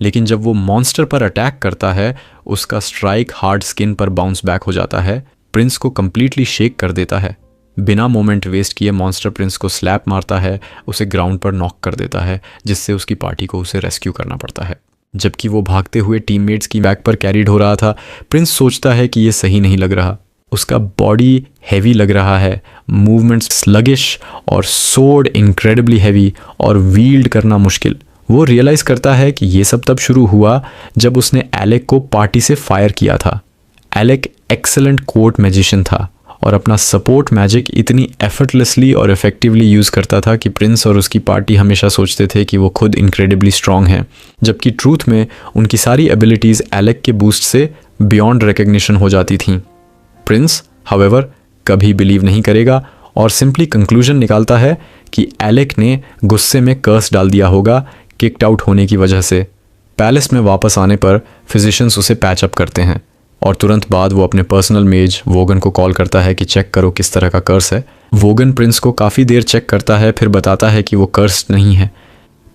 लेकिन जब वो मॉन्स्टर पर अटैक करता है उसका स्ट्राइक हार्ड स्किन पर बाउंस बैक हो जाता है, प्रिंस को कंप्लीटली शेक कर देता है। बिना मोमेंट वेस्ट किए मॉन्स्टर प्रिंस को स्लैप मारता है, उसे ग्राउंड पर नॉक कर देता है, जिससे उसकी पार्टी को उसे रेस्क्यू करना पड़ता है। जबकि वो भागते हुए टीममेट्स की बैक पर कैरिड हो रहा था, प्रिंस सोचता है कि ये सही नहीं लग रहा। उसका बॉडी हैवी लग रहा है, मूवमेंट्स स्लगिश और सोड इनक्रेडिबली हैवी और वील्ड करना मुश्किल। वो रियलाइज़ करता है कि ये सब तब शुरू हुआ जब उसने एलेक को पार्टी से फायर किया था। एलेक एक्सेलेंट कोर्ट मैजिशियन था और अपना सपोर्ट मैजिक इतनी एफर्टलेसली और इफेक्टिवली यूज़ करता था कि प्रिंस और उसकी पार्टी हमेशा सोचते थे कि वो खुद इनक्रेडिबली स्ट्रॉन्ग हैं, जबकि ट्रूथ में उनकी सारी एबिलिटीज़ एलेक के बूस्ट से बियॉन्ड रिकग्निशन हो जाती थीं। प्रिंस हाउएवर कभी बिलीव नहीं करेगा और सिंपली कंक्लूजन निकालता है कि एलेक ने गुस्से में कर्स डाल दिया होगा किक्ड आउट होने की वजह से। पैलेस में वापस आने पर फिजिशियंस उसे पैच अप करते हैं और तुरंत बाद वो अपने पर्सनल मेज वोगन को कॉल करता है कि चेक करो किस तरह का कर्स है। वोगन प्रिंस को काफ़ी देर चेक करता है, फिर बताता है कि वो कर्स नहीं है।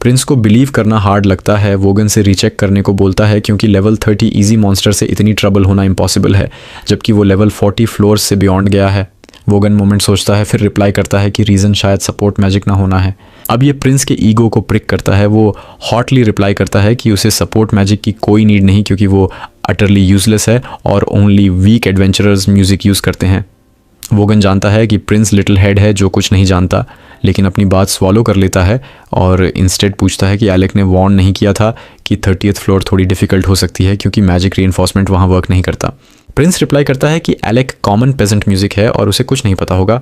प्रिंस को बिलीव करना हार्ड लगता है, वोगन से रीचेक करने को बोलता है क्योंकि लेवल 30 इजी मॉन्स्टर से इतनी ट्रबल होना इम्पॉसिबल है, जबकि वो लेवल 40 फ्लोर्स से बियॉन्ड गया है। वोगन मोमेंट सोचता है, फिर रिप्लाई करता है कि रीज़न शायद सपोर्ट मैजिक ना होना है। अब ये प्रिंस के ईगो को प्रिक करता है। वो हॉटली रिप्लाई करता है कि उसे सपोर्ट मैजिक की कोई नीड नहीं क्योंकि वो अटरली यूजलेस है और only weak adventurers music use करते हैं। वोगन जानता है कि प्रिंस लिटिल हेड है जो कुछ नहीं जानता, लेकिन अपनी बात स्वॉलो कर लेता है और इंस्टेड पूछता है कि एलेक ने वार्न नहीं किया था कि 30th फ्लोर थोड़ी डिफ़िकल्ट हो सकती है क्योंकि मैजिक रीइंफोर्समेंट वहाँ वर्क नहीं करता। प्रिंस रिप्लाई करता है कि एलेक कॉमन पेजेंट म्यूज़िक है और उसे कुछ नहीं पता होगा,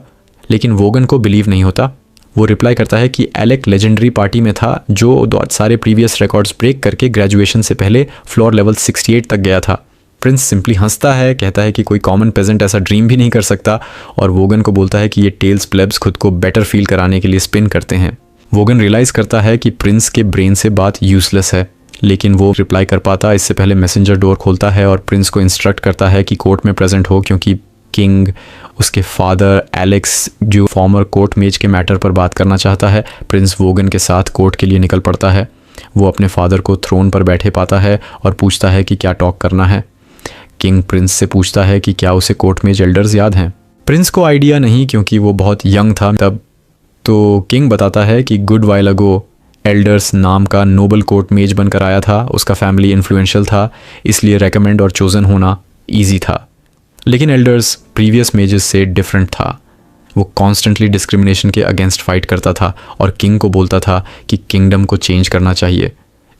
लेकिन वोगन को बिलीव नहीं होता। वो रिप्लाई करता है कि एलेक लेजेंडरी पार्टी में था जो सारे प्रीवियस रिकॉर्ड्स ब्रेक करके ग्रेजुएशन से पहले फ्लोर लेवल 68 तक गया था। प्रिंस सिंपली हंसता है, कहता है कि कोई कॉमन पेजेंट ऐसा ड्रीम भी नहीं कर सकता और वोगन को बोलता है कि ये टेल्स प्लेब्स खुद को बेटर फील कराने के लिए स्पिन करते हैं। वोगन रियलाइज़ करता है कि प्रिंस के ब्रेन से बात यूजलेस है, लेकिन वो रिप्लाई कर पाता इससे पहले मैसेंजर डोर खोलता है और प्रिंस को इंस्ट्रक्ट करता है कि कोर्ट में प्रेजेंट हो क्योंकि किंग उसके फादर एलेक्स जो फॉर्मर कोर्ट मेज के मैटर पर बात करना चाहता है। प्रिंस वोगन के साथ कोर्ट के लिए निकल पड़ता है। वो अपने फादर को थ्रोन पर बैठे पाता है और पूछता है कि क्या टॉक करना है। किंग प्रिंस से पूछता है कि क्या उसे कोर्ट मेज एल्डर्स याद हैं। प्रिंस को आइडिया नहीं क्योंकि वो बहुत यंग था तब। तो किंग बताता है कि गुड वाइल अगो एल्डर्स नाम का नोबल कोर्ट मेज बनकर आया था, उसका फैमिली इन्फ्लुएंशियल था, इसलिए रेकमेंड और चोजन होना ईजी था। लेकिन एल्डर्स प्रीवियस मेजेस से डिफरेंट था। वो कॉन्स्टेंटली डिस्क्रिमिनेशन के अगेंस्ट फाइट करता था और किंग को बोलता था कि किंगडम को चेंज करना चाहिए।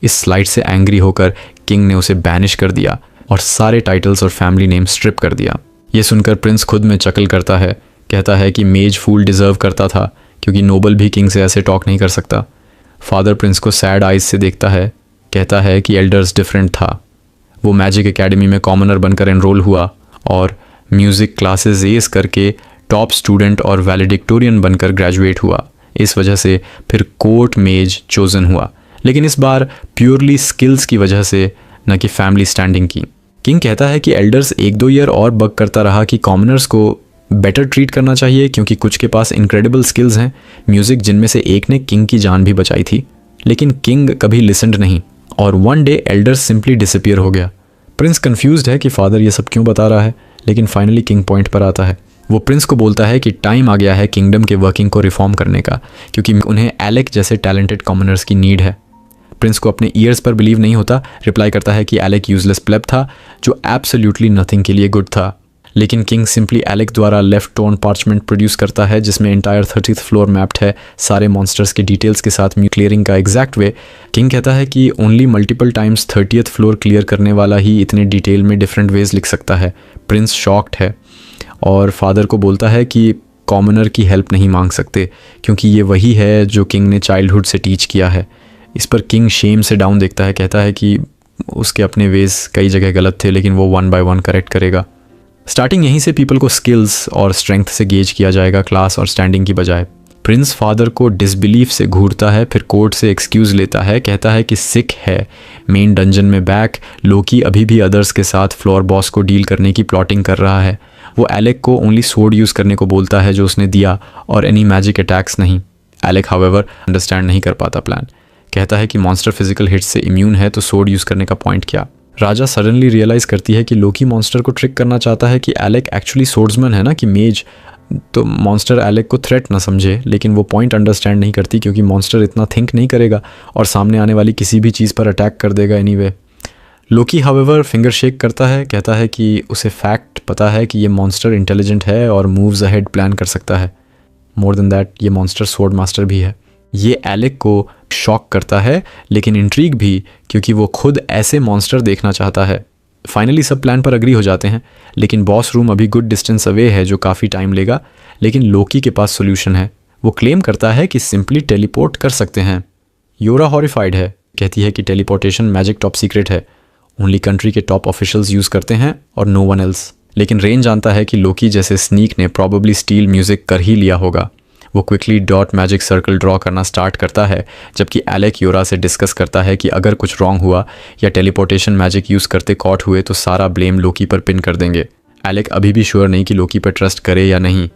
इस स्लाइड से एंग्री होकर किंग ने उसे बैनिश कर दिया और सारे टाइटल्स और फैमिली नेम स्ट्रिप कर दिया। ये सुनकर प्रिंस खुद में चकल करता है, कहता है कि मेज फूल डिज़र्व करता था क्योंकि नोबल भी किंग से ऐसे टॉक नहीं कर सकता। फादर प्रिंस को सैड आइज से देखता है, कहता है कि एल्डर्स डिफरेंट था। वो मैजिक एकेडमी में कॉमनर बनकर एनरोल हुआ और म्यूज़िक क्लासेस एस करके टॉप स्टूडेंट और वैलेडिक्टोरियन बनकर ग्रेजुएट हुआ। इस वजह से फिर कोर्ट मेज चोजन हुआ, लेकिन इस बार प्योरली स्किल्स की वजह से, न कि फैमिली स्टैंडिंग की। किंग कहता है कि एल्डर्स 1-2 ईयर और बग करता रहा कि कॉमनर्स को बेटर ट्रीट करना चाहिए क्योंकि कुछ के पास इनक्रेडिबल स्किल्स हैं म्यूज़िक, जिनमें से एक ने किंग की जान भी बचाई थी। लेकिन किंग कभी लिसनड नहीं और one day elders simply disappear हो गया। प्रिंस कंफ्यूज्ड है कि फादर ये सब क्यों बता रहा है, लेकिन फाइनली किंग पॉइंट पर आता है। वो प्रिंस को बोलता है कि टाइम आ गया है किंगडम के वर्किंग को रिफॉर्म करने का क्योंकि उन्हें एलेक जैसे टैलेंटेड कॉमनर्स की नीड है। प्रिंस को अपने ईयर्स पर बिलीव नहीं होता, रिप्लाई करता है कि एलेक यूजलेस प्लेब था जो एब्सोल्युटली नथिंग के लिए गुड था। लेकिन किंग सिंपली एलेक द्वारा लेफ्ट टोन पार्चमेंट प्रोड्यूस करता है जिसमें इंटायर 30th फ्लोर मैप्ड है, सारे मॉन्स्टर्स के डिटेल्स के साथ क्लियरिंग का एग्जैक्ट वे। किंग कहता है कि only multiple times 30th floor clear करने वाला ही इतने डिटेल में डिफरेंट वेज लिख सकता है। प्रिंस शॉक्ड है और फादर को बोलता है कि कॉमनर की हेल्प नहीं मांग सकते क्योंकि ये वही है जो किंग ने चाइल्डहुड से टीच किया है। इस पर किंग शेम से डाउन देखता है, कहता है कि उसके अपने वेज कई जगह गलत थे लेकिन वो 1 by 1 करेक्ट करेगा। स्टार्टिंग यहीं से पीपल को स्किल्स और स्ट्रेंथ से गेज किया जाएगा, क्लास और स्टैंडिंग की बजाय। प्रिंस फादर को डिसबिलीफ से घूरता है, फिर कोर्ट से एक्सक्यूज़ लेता है, कहता है कि सिक है। मेन डंजन में बैक लोकी अभी भी अदर्स के साथ फ्लोर बॉस को डील करने की प्लॉटिंग कर रहा है। वो एलेक को ओनली सोर्ड यूज़ करने को बोलता है जो उसने दिया और एनी मैजिक अटैक्स नहीं। एलेक हाउएवर अंडरस्टैंड नहीं कर पाता प्लान, कहता है कि मॉन्स्टर फिजिकल हिट्स से इम्यून है तो सोर्ड यूज़ करने का पॉइंट क्या। राजा सडनली रियलाइज़ करती है कि लोकी मॉन्स्टर को ट्रिक करना चाहता है कि एलेक एक्चुअली सोर्ड्समैन है ना कि मेज, तो मॉन्स्टर एलेक को थ्रेट ना समझे। लेकिन वो पॉइंट अंडरस्टैंड नहीं करती क्योंकि मॉन्स्टर इतना थिंक नहीं करेगा और सामने आने वाली किसी भी चीज़ पर अटैक कर देगा एनीवे। लोकी हाउएवर फिंगर शेक करता है, कहता है कि उसे फैक्ट पता है कि ये मॉन्स्टर इंटेलिजेंट है और मूव्स अहेड प्लान कर सकता है। मोर देन दैट ये मॉन्स्टर स्वॉर्ड मास्टर भी है। ये एलेक को शॉक करता है लेकिन इंट्रीग भी, क्योंकि वो खुद ऐसे मॉन्स्टर देखना चाहता है। फाइनली सब प्लान पर अग्री हो जाते हैं लेकिन बॉस रूम अभी गुड डिस्टेंस अवे है जो काफ़ी टाइम लेगा। लेकिन लोकी के पास सोल्यूशन है। वो क्लेम करता है कि सिंपली टेलीपोर्ट कर सकते हैं। योरा हॉरिफाइड है, कहती है कि टेलीपोर्टेशन मैजिक टॉप सीक्रेट है, ओनली कंट्री के टॉप ऑफिशियल्स यूज़ करते हैं और नो वन एल्स। लेकिन रेन जानता है कि लोकी जैसे स्नीक ने प्रॉबेबली स्टील म्यूजिक कर ही लिया होगा। वो quickly dot magic circle draw करना स्टार्ट करता है जबकि एलेक योरा से डिस्कस करता है कि अगर कुछ रॉन्ग हुआ या टेलीपोर्टेशन मैजिक यूज़ करते कॉट हुए तो सारा ब्लेम लोकी पर पिन कर देंगे। एलेक अभी भी श्योर नहीं कि लोकी पर ट्रस्ट करे या नहीं,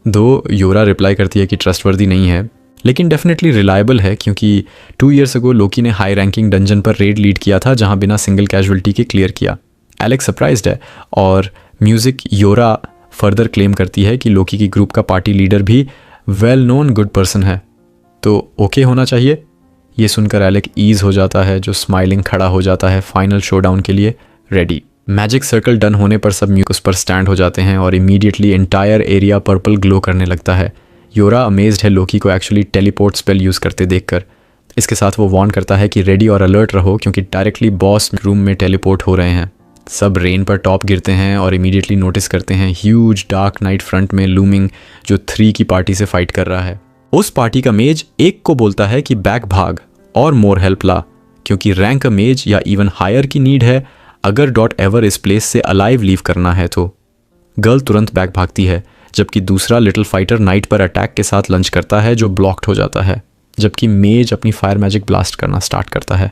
दो योरा रिप्लाई करती है कि ट्रस्टवर्दी नहीं है लेकिन डेफिनेटली रिलायबल है क्योंकि 2 years अगो लोकी ने हाई रैंकिंग डंजन पर रेड लीड किया था जहां बिना सिंगल कैजुअलिटी के क्लियर किया। एलेक सरप्राइज्ड है और म्यूजिक योरा फर्दर क्लेम करती है कि लोकी की ग्रुप का पार्टी लीडर भी वेल नोन गुड पर्सन है, तो ओके होना चाहिए। ये सुनकर एलेक ईज हो जाता है जो स्माइलिंग खड़ा हो जाता है फाइनल शोडाउन के लिए रेडी। मैजिक सर्कल डन होने पर सब म्यूजिक उस पर स्टैंड हो जाते हैं और immediately entire area purple glow करने लगता है। योरा अमेज्ड है लोकी को एक्चुअली टेलीपोर्ट स्पेल यूज़ करते देखकर। इसके साथ वो वार्न करता है कि रेडी और अलर्ट रहो क्योंकि डायरेक्टली बॉस रूम में टेलीपोर्ट हो रहे हैं। सब रेन पर टॉप गिरते हैं और इमीडिएटली नोटिस करते हैं ह्यूज डार्क नाइट फ्रंट में लूमिंग जो 3 की पार्टी से फाइट कर रहा है। उस पार्टी का मेज एक को बोलता है कि बैक भाग और मोर हेल्प ला क्योंकि रैंक मेज या इवन हायर की नीड है अगर डॉट एवर इस प्लेस से अलाइव लीव करना है तो। गर्ल तुरंत बैक भागती है जबकि दूसरा लिटिल फाइटर नाइट पर अटैक के साथ लंच करता है जो ब्लॉक्ड हो जाता है, जबकि मेज अपनी फायर मैजिक ब्लास्ट करना स्टार्ट करता है।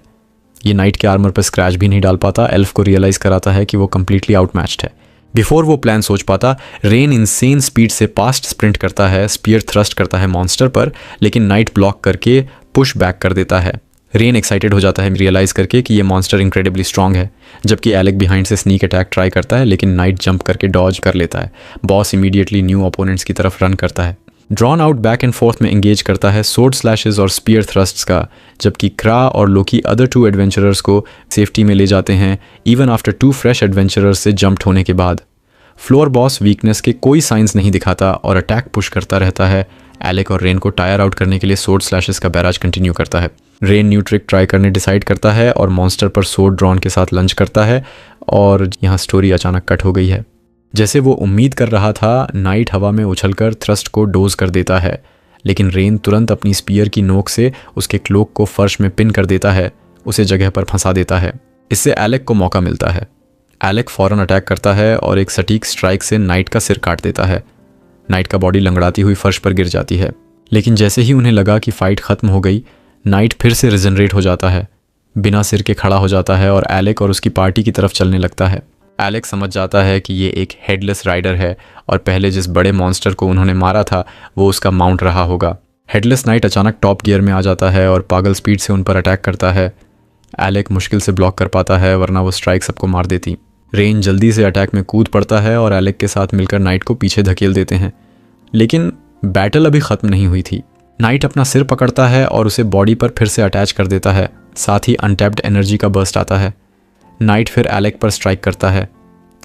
ये नाइट के आर्मर पर स्क्रैच भी नहीं डाल पाता, एल्फ को रियलाइज़ कराता है कि वो कंप्लीटली आउटमैच्ड है। बिफोर वो प्लान सोच पाता रेन इनसेन स्पीड से पास्ट स्प्रिंट करता है, स्पीयर थ्रस्ट करता है मॉन्स्टर पर लेकिन नाइट ब्लॉक करके पुश बैक कर देता है। रेन एक्साइटेड हो जाता है रियलाइज़ करके कि ये मॉन्स्टर इंक्रेडिबली स्ट्रॉन्ग है, जबकि एलेक बिहाइंड से स्नीक अटैक ट्राई करता है लेकिन नाइट जंप करके डॉज कर लेता है। बॉस इमीडिएटली न्यू ओपोनेंट्स की तरफ रन करता है, drawn out back and fourth में एंगेज करता है सोर्ड स्लैशेस और स्पीयर थ्रस्ट्स का, जबकि क्रा और लोकी अदर 2 एडवेंचरर्स को सेफ्टी में ले जाते हैं इवन आफ्टर 2 फ्रेश एडवेंचरर्स से जंप्ड होने के बाद। फ्लोर बॉस वीकनेस के कोई साइंस नहीं दिखाता और अटैक पुश करता रहता है। एलेक और रेन को टायर आउट करने के लिए सोर्ड स्लैशेस का बैराज कंटिन्यू करता है। रेन न्यू ट्रिक ट्राई करने डिसाइड करता है और मॉन्स्टर पर सोर्ड ड्रॉन के साथ लंच करता है और यहाँ स्टोरी अचानक कट हो गई है। जैसे वो उम्मीद कर रहा था नाइट हवा में उछलकर थ्रस्ट को डोज कर देता है लेकिन रेन तुरंत अपनी स्पीयर की नोक से उसके क्लोक को फर्श में पिन कर देता है, उसे जगह पर फंसा देता है। इससे एलेक को मौका मिलता है। एलेक फौरन अटैक करता है और एक सटीक स्ट्राइक से नाइट का सिर काट देता है। नाइट का बॉडी लंगड़ाती हुई फर्श पर गिर जाती है लेकिन जैसे ही उन्हें लगा कि फाइट खत्म हो गई नाइट फिर से रिजनरेट हो जाता है, बिना सिर के खड़ा हो जाता है और एलेक और उसकी पार्टी की तरफ चलने लगता है। एलेक समझ जाता है कि ये एक हेडलेस राइडर है और पहले जिस बड़े मॉन्स्टर को उन्होंने मारा था वो उसका माउंट रहा होगा। हेडलेस नाइट अचानक टॉप गियर में आ जाता है और पागल स्पीड से उन पर अटैक करता है। एलेक मुश्किल से ब्लॉक कर पाता है वरना वो स्ट्राइक सबको मार देती। रेन जल्दी से अटैक में कूद पड़ता है और एलेक के साथ मिलकर नाइट को पीछे धकेल देते हैं लेकिन बैटल अभी ख़त्म नहीं हुई थी। नाइट अपना सिर पकड़ता है और उसे बॉडी पर फिर से अटैच कर देता है साथ ही अनटैप्ड एनर्जी का बर्स्ट आता है। नाइट फिर एलेक पर स्ट्राइक करता है।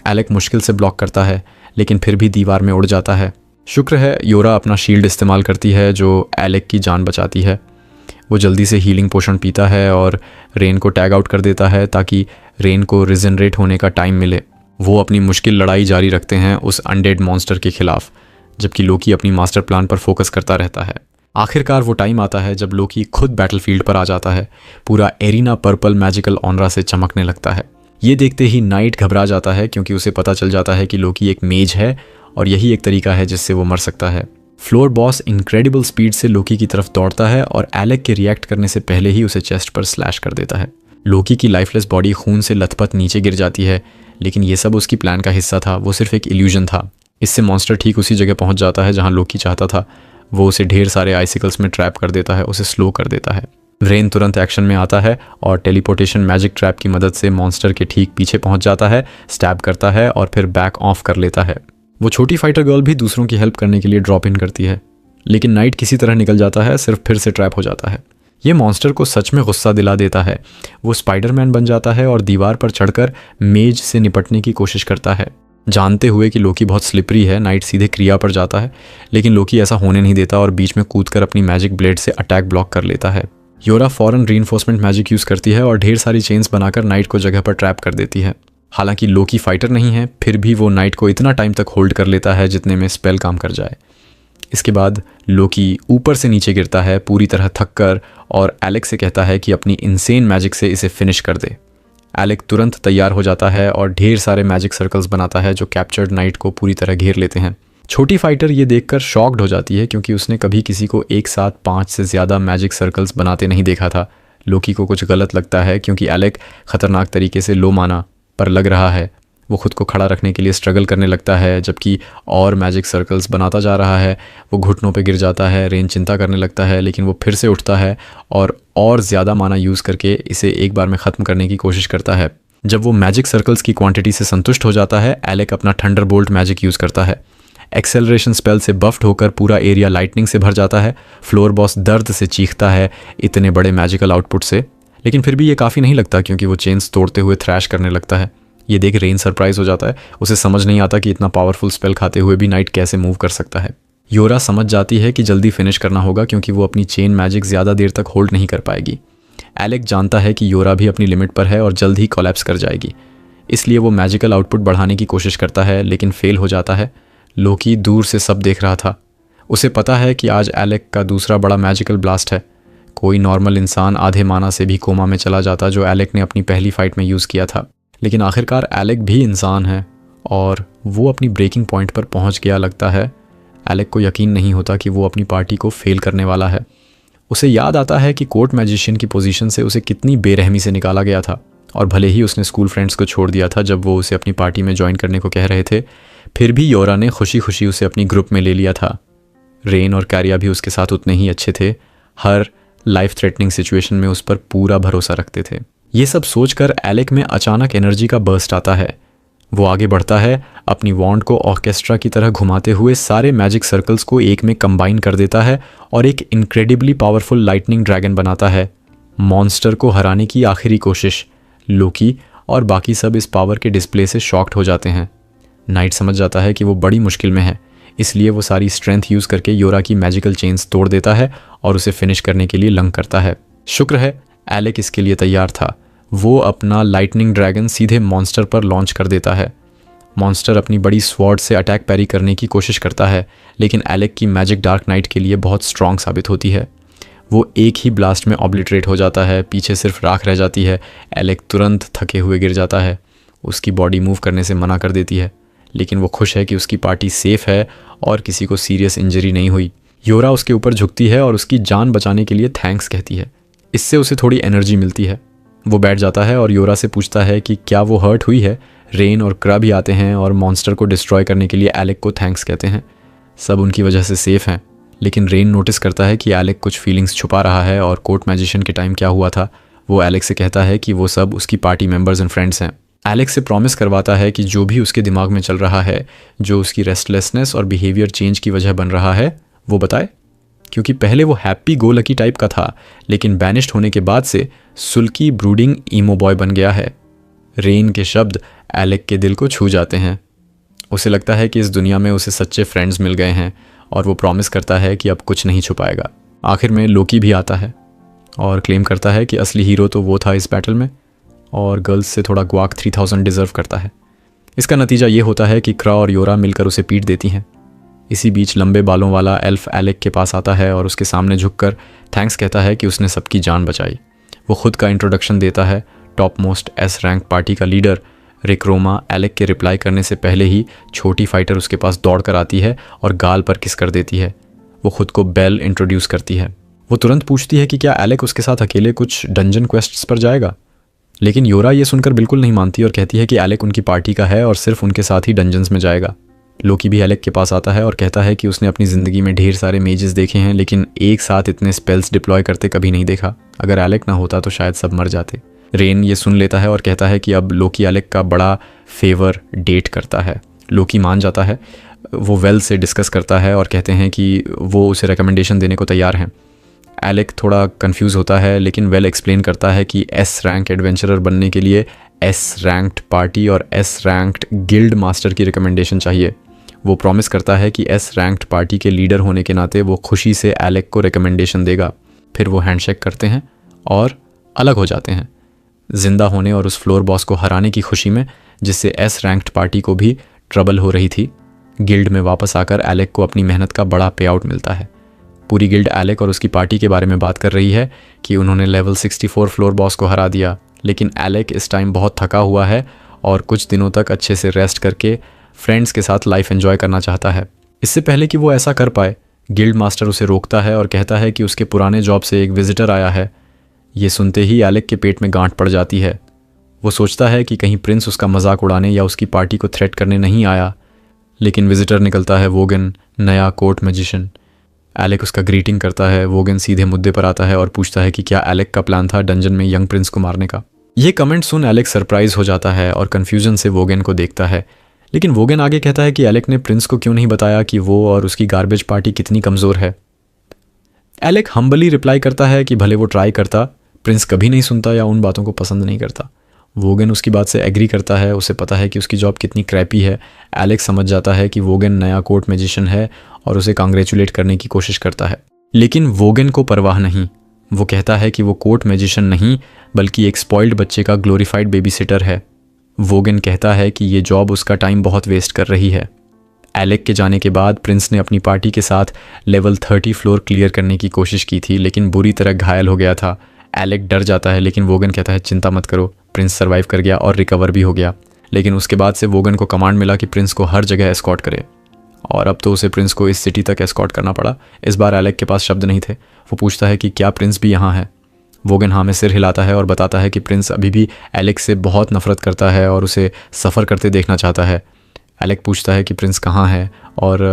एलेक मुश्किल से ब्लॉक करता है, लेकिन फिर भी दीवार में उड़ जाता है। शुक्र है योरा अपना शील्ड इस्तेमाल करती है जो एलेक की जान बचाती है। वो जल्दी से हीलिंग पोशन पीता है और रेन को टैग आउट कर देता है ताकि रेन को रिजनरेट होने का टाइम मिले। वो अपनी मुश्किल लड़ाई जारी रखते हैं उस अनडेड मॉन्स्टर के खिलाफ, जबकि लोकी अपनी मास्टर प्लान पर फोकस करता रहता है। आखिरकार वो टाइम आता है जब लोकी खुद बैटलफील्ड पर आ जाता है। पूरा एरिना पर्पल मैजिकल ऑनरा से चमकने लगता है। ये देखते ही नाइट घबरा जाता है क्योंकि उसे पता चल जाता है कि लोकी एक मेज है और यही एक तरीका है जिससे वो मर सकता है। फ्लोर बॉस इनक्रेडिबल स्पीड से लोकी की तरफ दौड़ता है और एलेक के रिएक्ट करने से पहले ही उसे चेस्ट पर स्लैश कर देता है। लोकी की लाइफलेस बॉडी खून से लथपथ नीचे गिर जाती है, लेकिन ये सब उसकी प्लान का हिस्सा था। वो सिर्फ एक इल्यूजन था। इससे मॉन्स्टर ठीक उसी जगह पहुंच जाता है जहां लोकी चाहता था। वो उसे ढेर सारे आइसिकल्स में ट्रैप कर देता है, उसे स्लो कर देता है। रेन तुरंत एक्शन में आता है और टेलीपोर्टेशन मैजिक ट्रैप की मदद से मॉन्स्टर के ठीक पीछे पहुंच जाता है, स्टैब करता है और फिर बैक ऑफ कर लेता है। वो छोटी फाइटर गर्ल भी दूसरों की हेल्प करने के लिए ड्रॉप इन करती है, लेकिन नाइट किसी तरह निकल जाता है, सिर्फ फिर से ट्रैप हो जाता है। ये मॉन्स्टर को सच में गुस्सा दिला देता है। वो स्पाइडरमैन बन जाता है और दीवार पर चढ़कर मेज से निपटने की कोशिश करता है। जानते हुए कि लोकी बहुत स्लिपरी है, नाइट सीधे क्रिया पर जाता है, लेकिन लोकी ऐसा होने नहीं देता और बीच में कूदकर अपनी मैजिक ब्लेड से अटैक ब्लॉक कर लेता है। योरा फौरन रीइंफोर्समेंट मैजिक यूज करती है और ढेर सारी चेन्स बनाकर नाइट को जगह पर ट्रैप कर देती है। हालांकि लोकी फाइटर नहीं है, फिर भी वो नाइट को इतना टाइम तक होल्ड कर लेता है जितने में स्पेल काम कर जाए। इसके बाद लोकी ऊपर से नीचे गिरता है पूरी तरह थक कर और एलेक से कहता है कि अपनी इनसेन मैजिक से इसे फिनिश कर दे। एलेक तुरंत तैयार हो जाता है और ढेर सारे मैजिक सर्कल्स बनाता है जो कैप्चर्ड नाइट को पूरी तरह घेर लेते हैं। छोटी फाइटर ये देखकर शॉक्ड हो जाती है क्योंकि उसने कभी किसी को एक साथ 5 से ज़्यादा मैजिक सर्कल्स बनाते नहीं देखा था। लोकी को कुछ गलत लगता है क्योंकि एलेक खतरनाक तरीके से लो माना पर लग रहा है। वो खुद को खड़ा रखने के लिए स्ट्रगल करने लगता है जबकि और मैजिक सर्कल्स बनाता जा रहा है। वो घुटनों पे गिर जाता है। रेन चिंता करने लगता है, लेकिन वो फिर से उठता है और ज़्यादा माना यूज़ करके इसे एक बार में ख़त्म करने की कोशिश करता है। जब वो मैजिक सर्कल्स की क्वांटिटी से संतुष्ट हो जाता है, एलेक अपना थंडरबोल्ट मैजिक यूज़ करता है। एक्सेलरेशन स्पेल से बफ्ड होकर पूरा एरिया लाइटनिंग से भर जाता है। फ्लोर बॉस दर्द से चीखता है इतने बड़े मैजिकल आउटपुट से, लेकिन फिर भी ये काफ़ी नहीं लगता क्योंकि वो चेन्स तोड़ते हुए थ्रैश करने लगता है। ये देख रेन सरप्राइज हो जाता है। उसे समझ नहीं आता कि इतना पावरफुल स्पेल खाते हुए भी नाइट कैसे मूव कर सकता है। योरा समझ जाती है कि जल्दी फिनिश करना होगा क्योंकि वो अपनी चेन मैजिक ज़्यादा देर तक होल्ड नहीं कर पाएगी। एलेक जानता है कि योरा भी अपनी लिमिट पर है और जल्द ही कोलैप्स कर जाएगी, इसलिए वो मैजिकल आउटपुट बढ़ाने की कोशिश करता है, लेकिन फेल हो जाता है। लोकी दूर से सब देख रहा था। उसे पता है कि आज एलेक का दूसरा बड़ा मैजिकल ब्लास्ट है। कोई नॉर्मल इंसान आधे माना से भी कोमा में चला जाता जो एलेक ने अपनी पहली फाइट में यूज़ किया था, लेकिन आखिरकार एलेक भी इंसान है और वो अपनी ब्रेकिंग पॉइंट पर पहुंच गया लगता है। एलेक को यकीन नहीं होता कि वो अपनी पार्टी को फेल करने वाला है। उसे याद आता है कि कोर्ट मैजिशियन की पोजीशन से उसे कितनी बेरहमी से निकाला गया था, और भले ही उसने स्कूल फ्रेंड्स को छोड़ दिया था जब वो उसे अपनी पार्टी में ज्वाइन करने को कह रहे थे, फिर भी योरा ने खुशी खुशी उसे अपनी ग्रुप में ले लिया था। रेन और कैरिया भी उसके साथ उतने ही अच्छे थे। हर लाइफ थ्रेटनिंग सिचुएशन में उस पर पूरा भरोसा रखते थे। ये सब सोचकर एलेक में अचानक एनर्जी का बर्स्ट आता है। वो आगे बढ़ता है, अपनी वॉन्ड को ऑर्केस्ट्रा की तरह घुमाते हुए सारे मैजिक सर्कल्स को एक में कंबाइन कर देता है और एक इनक्रेडिबली पावरफुल लाइटनिंग ड्रैगन बनाता है। मॉन्स्टर को हराने की आखिरी कोशिश। लोकी और बाकी सब इस पावर के डिस्प्ले से शॉक्ड हो जाते हैं। नाइट समझ जाता है कि वो बड़ी मुश्किल में है, इसलिए वो सारी स्ट्रेंथ यूज़ करके योरा की मैजिकल चेन्स तोड़ देता है और उसे फिनिश करने के लिए लंग करता है। शुक्र है एलेक इसके लिए तैयार था। वो अपना लाइटनिंग ड्रैगन सीधे मॉन्स्टर पर लॉन्च कर देता है। मॉन्स्टर अपनी बड़ी स्वॉर्ड से अटैक पैरी करने की कोशिश करता है, लेकिन एलेक की मैजिक डार्क नाइट के लिए बहुत स्ट्रॉन्ग साबित होती है। वो एक ही ब्लास्ट में ऑब्लिटरेट हो जाता है, पीछे सिर्फ राख रह जाती है। एलेक तुरंत थके हुए गिर जाता है। उसकी बॉडी मूव करने से मना कर देती है, लेकिन वो खुश है कि उसकी पार्टी सेफ है और किसी को सीरियस इंजरी नहीं हुई। योरा उसके ऊपर झुकती है और उसकी जान बचाने के लिए थैंक्स कहती है। इससे उसे थोड़ी एनर्जी मिलती है। वो बैठ जाता है और योरा से पूछता है कि क्या वो हर्ट हुई है। रेन और क्रा भी आते हैं और मॉन्स्टर को डिस्ट्रॉय करने के लिए एलेक को थैंक्स कहते हैं। सब उनकी वजह से सेफ हैं, लेकिन रेन नोटिस करता है कि एलेक कुछ फीलिंग्स छुपा रहा है और कोर्ट मैजिशियन के टाइम क्या हुआ था। वो एलेक से कहता है कि वो सब उसकी पार्टी मेंबर्स एंड फ्रेंड्स हैं। एलेक से प्रॉमिस करवाता है कि जो भी उसके दिमाग में चल रहा है, जो उसकी रेस्टलेसनेस और बिहेवियर चेंज की वजह बन रहा है, वो बताए। क्योंकि पहले वो हैप्पी गो लकी टाइप का था, लेकिन बैनिश्ड होने के बाद से सुल्की ब्रूडिंग ईमो बॉय बन गया है। रेन के शब्द एलेक के दिल को छू जाते हैं। उसे लगता है कि इस दुनिया में उसे सच्चे फ्रेंड्स मिल गए हैं और वो प्रॉमिस करता है कि अब कुछ नहीं छुपाएगा। आखिर में लोकी भी आता है और क्लेम करता है कि असली हीरो तो वो था इस बैटल में और गर्ल्स से थोड़ा ग्वाक 3000 डिज़र्व करता है। इसका नतीजा ये होता है कि क्रा और योरा मिलकर उसे पीट देती हैं। इसी बीच लंबे बालों वाला एल्फ एलेक के पास आता है और उसके सामने झुककर थैंक्स कहता है कि उसने सबकी जान बचाई। वो खुद का इंट्रोडक्शन देता है। Top most S rank party का लीडर रिक रोमा एलेक के रिप्लाई करने से पहले ही छोटी फाइटर उसके पास दौड़ कर आती है और गाल पर किस कर देती है। वो खुद को बेल इंट्रोड्यूस करती है। वो तुरंत पूछती है कि क्या एलेक उसके साथ अकेले कुछ डंजन क्वेस्ट्स पर जाएगा, लेकिन योरा ये सुनकर बिल्कुल नहीं मानती और कहती है कि एलेक उनकी पार्टी का है और सिर्फ उनके साथ ही डंजन्स में जाएगा। लोकी भी एलेक के पास आता है और कहता है कि उसने अपनी ज़िंदगी में ढेर सारे मेजेस देखे हैं, लेकिन एक साथ इतने स्पेल्स डिप्लॉय करते कभी नहीं देखा। अगर एलेक ना होता तो शायद सब मर जाते। रेन ये सुन लेता है और कहता है कि अब लोकी एलेक का बड़ा फेवर डेट करता है। लोकी मान जाता है। वो वेल से डिस्कस करता है और कहते हैं कि वो उसे रिकमेंडेशन देने को तैयार हैं। एलेक थोड़ा कंफ्यूज होता है, लेकिन वेल एक्सप्लेन करता है कि एस रैंक एडवेंचरर बनने के लिए एस रैंक्ड पार्टी और एस रैंक्ड गिल्ड मास्टर की रिकमेंडेशन चाहिए। वो प्रॉमिस करता है कि एस रैंक्ड पार्टी के लीडर होने के नाते वो खुशी से एलेक को रिकमेंडेशन देगा। फिर वो हैंडशेक करते हैं और अलग हो जाते हैं, जिंदा होने और उस फ्लोर बॉस को हराने की खुशी में, जिससे एस रैंक्ड पार्टी को भी ट्रबल हो रही थी। गिल्ड में वापस आकर एलेक को अपनी मेहनत का बड़ा पे आउट मिलता है। पूरी गिल्ड एलेक और उसकी पार्टी के बारे में बात कर रही है कि उन्होंने लेवल 64 फ्लोर बॉस को हरा दिया, लेकिन एलेक इस टाइम बहुत थका हुआ है और कुछ दिनों तक अच्छे से रेस्ट करके फ्रेंड्स के साथ लाइफ एंजॉय करना चाहता है। इससे पहले कि वो ऐसा कर पाए, गिल्ड मास्टर उसे रोकता है और कहता है कि उसके पुराने जॉब से एक विजिटर आया है। ये सुनते ही एलेक के पेट में गांठ पड़ जाती है। वो सोचता है कि कहीं प्रिंस उसका मजाक उड़ाने या उसकी पार्टी को थ्रेट करने नहीं आया, लेकिन विजिटर निकलता है वोगन, नया कोर्ट मैजिशियन। एलेक उसका ग्रीटिंग करता है। वोगन सीधे मुद्दे पर आता है और पूछता है कि क्या एलेक का प्लान था डंजन में यंग प्रिंस को मारने का। ये कमेंट सुन एलेक सरप्राइज हो जाता है और कन्फ्यूजन से वोगन को देखता है, लेकिन वोगन आगे कहता है कि एलेक ने प्रिंस को क्यों नहीं बताया कि वो और उसकी गार्बेज पार्टी कितनी कमज़ोर है। एलेक हम्बली रिप्लाई करता है कि भले वो ट्राई करता, प्रिंस कभी नहीं सुनता या उन बातों को पसंद नहीं करता। वोगन उसकी बात से एग्री करता है। उसे पता है कि उसकी जॉब कितनी क्रैपी है। एलेक समझ जाता है कि वोगन नया कोर्ट मैजिशियन है और उसे कांग्रेचुलेट करने की कोशिश करता है, लेकिन वोगन को परवाह नहीं। वो कहता है कि वो कोर्ट मैजिशियन नहीं बल्कि एक स्पॉइल्ड बच्चे का ग्लोरीफाइड बेबी सिटर है। वोगन कहता है कि ये जॉब उसका टाइम बहुत वेस्ट कर रही है। एलेक के जाने के बाद प्रिंस ने अपनी पार्टी के साथ लेवल 30 फ्लोर क्लियर करने की कोशिश की थी, लेकिन बुरी तरह घायल हो गया था। एलेक डर जाता है, लेकिन वोगन कहता है चिंता मत करो, प्रिंस सर्वाइव कर गया और रिकवर भी हो गया। लेकिन उसके बाद से वोगन को कमांड मिला कि प्रिंस को हर जगह एस्कॉर्ट करे, और अब तो उसे प्रिंस को इस सिटी तक एस्कॉर्ट करना पड़ा। इस बार एलेक के पास शब्द नहीं थे। वो पूछता है कि क्या प्रिंस भी यहाँ है। वोगन हाँ में सिर हिलाता है और बताता है कि प्रिंस अभी भी एलेक से बहुत नफरत करता है और उसे सफ़र करते देखना चाहता है। एलेक पूछता है कि प्रिंस कहाँ है और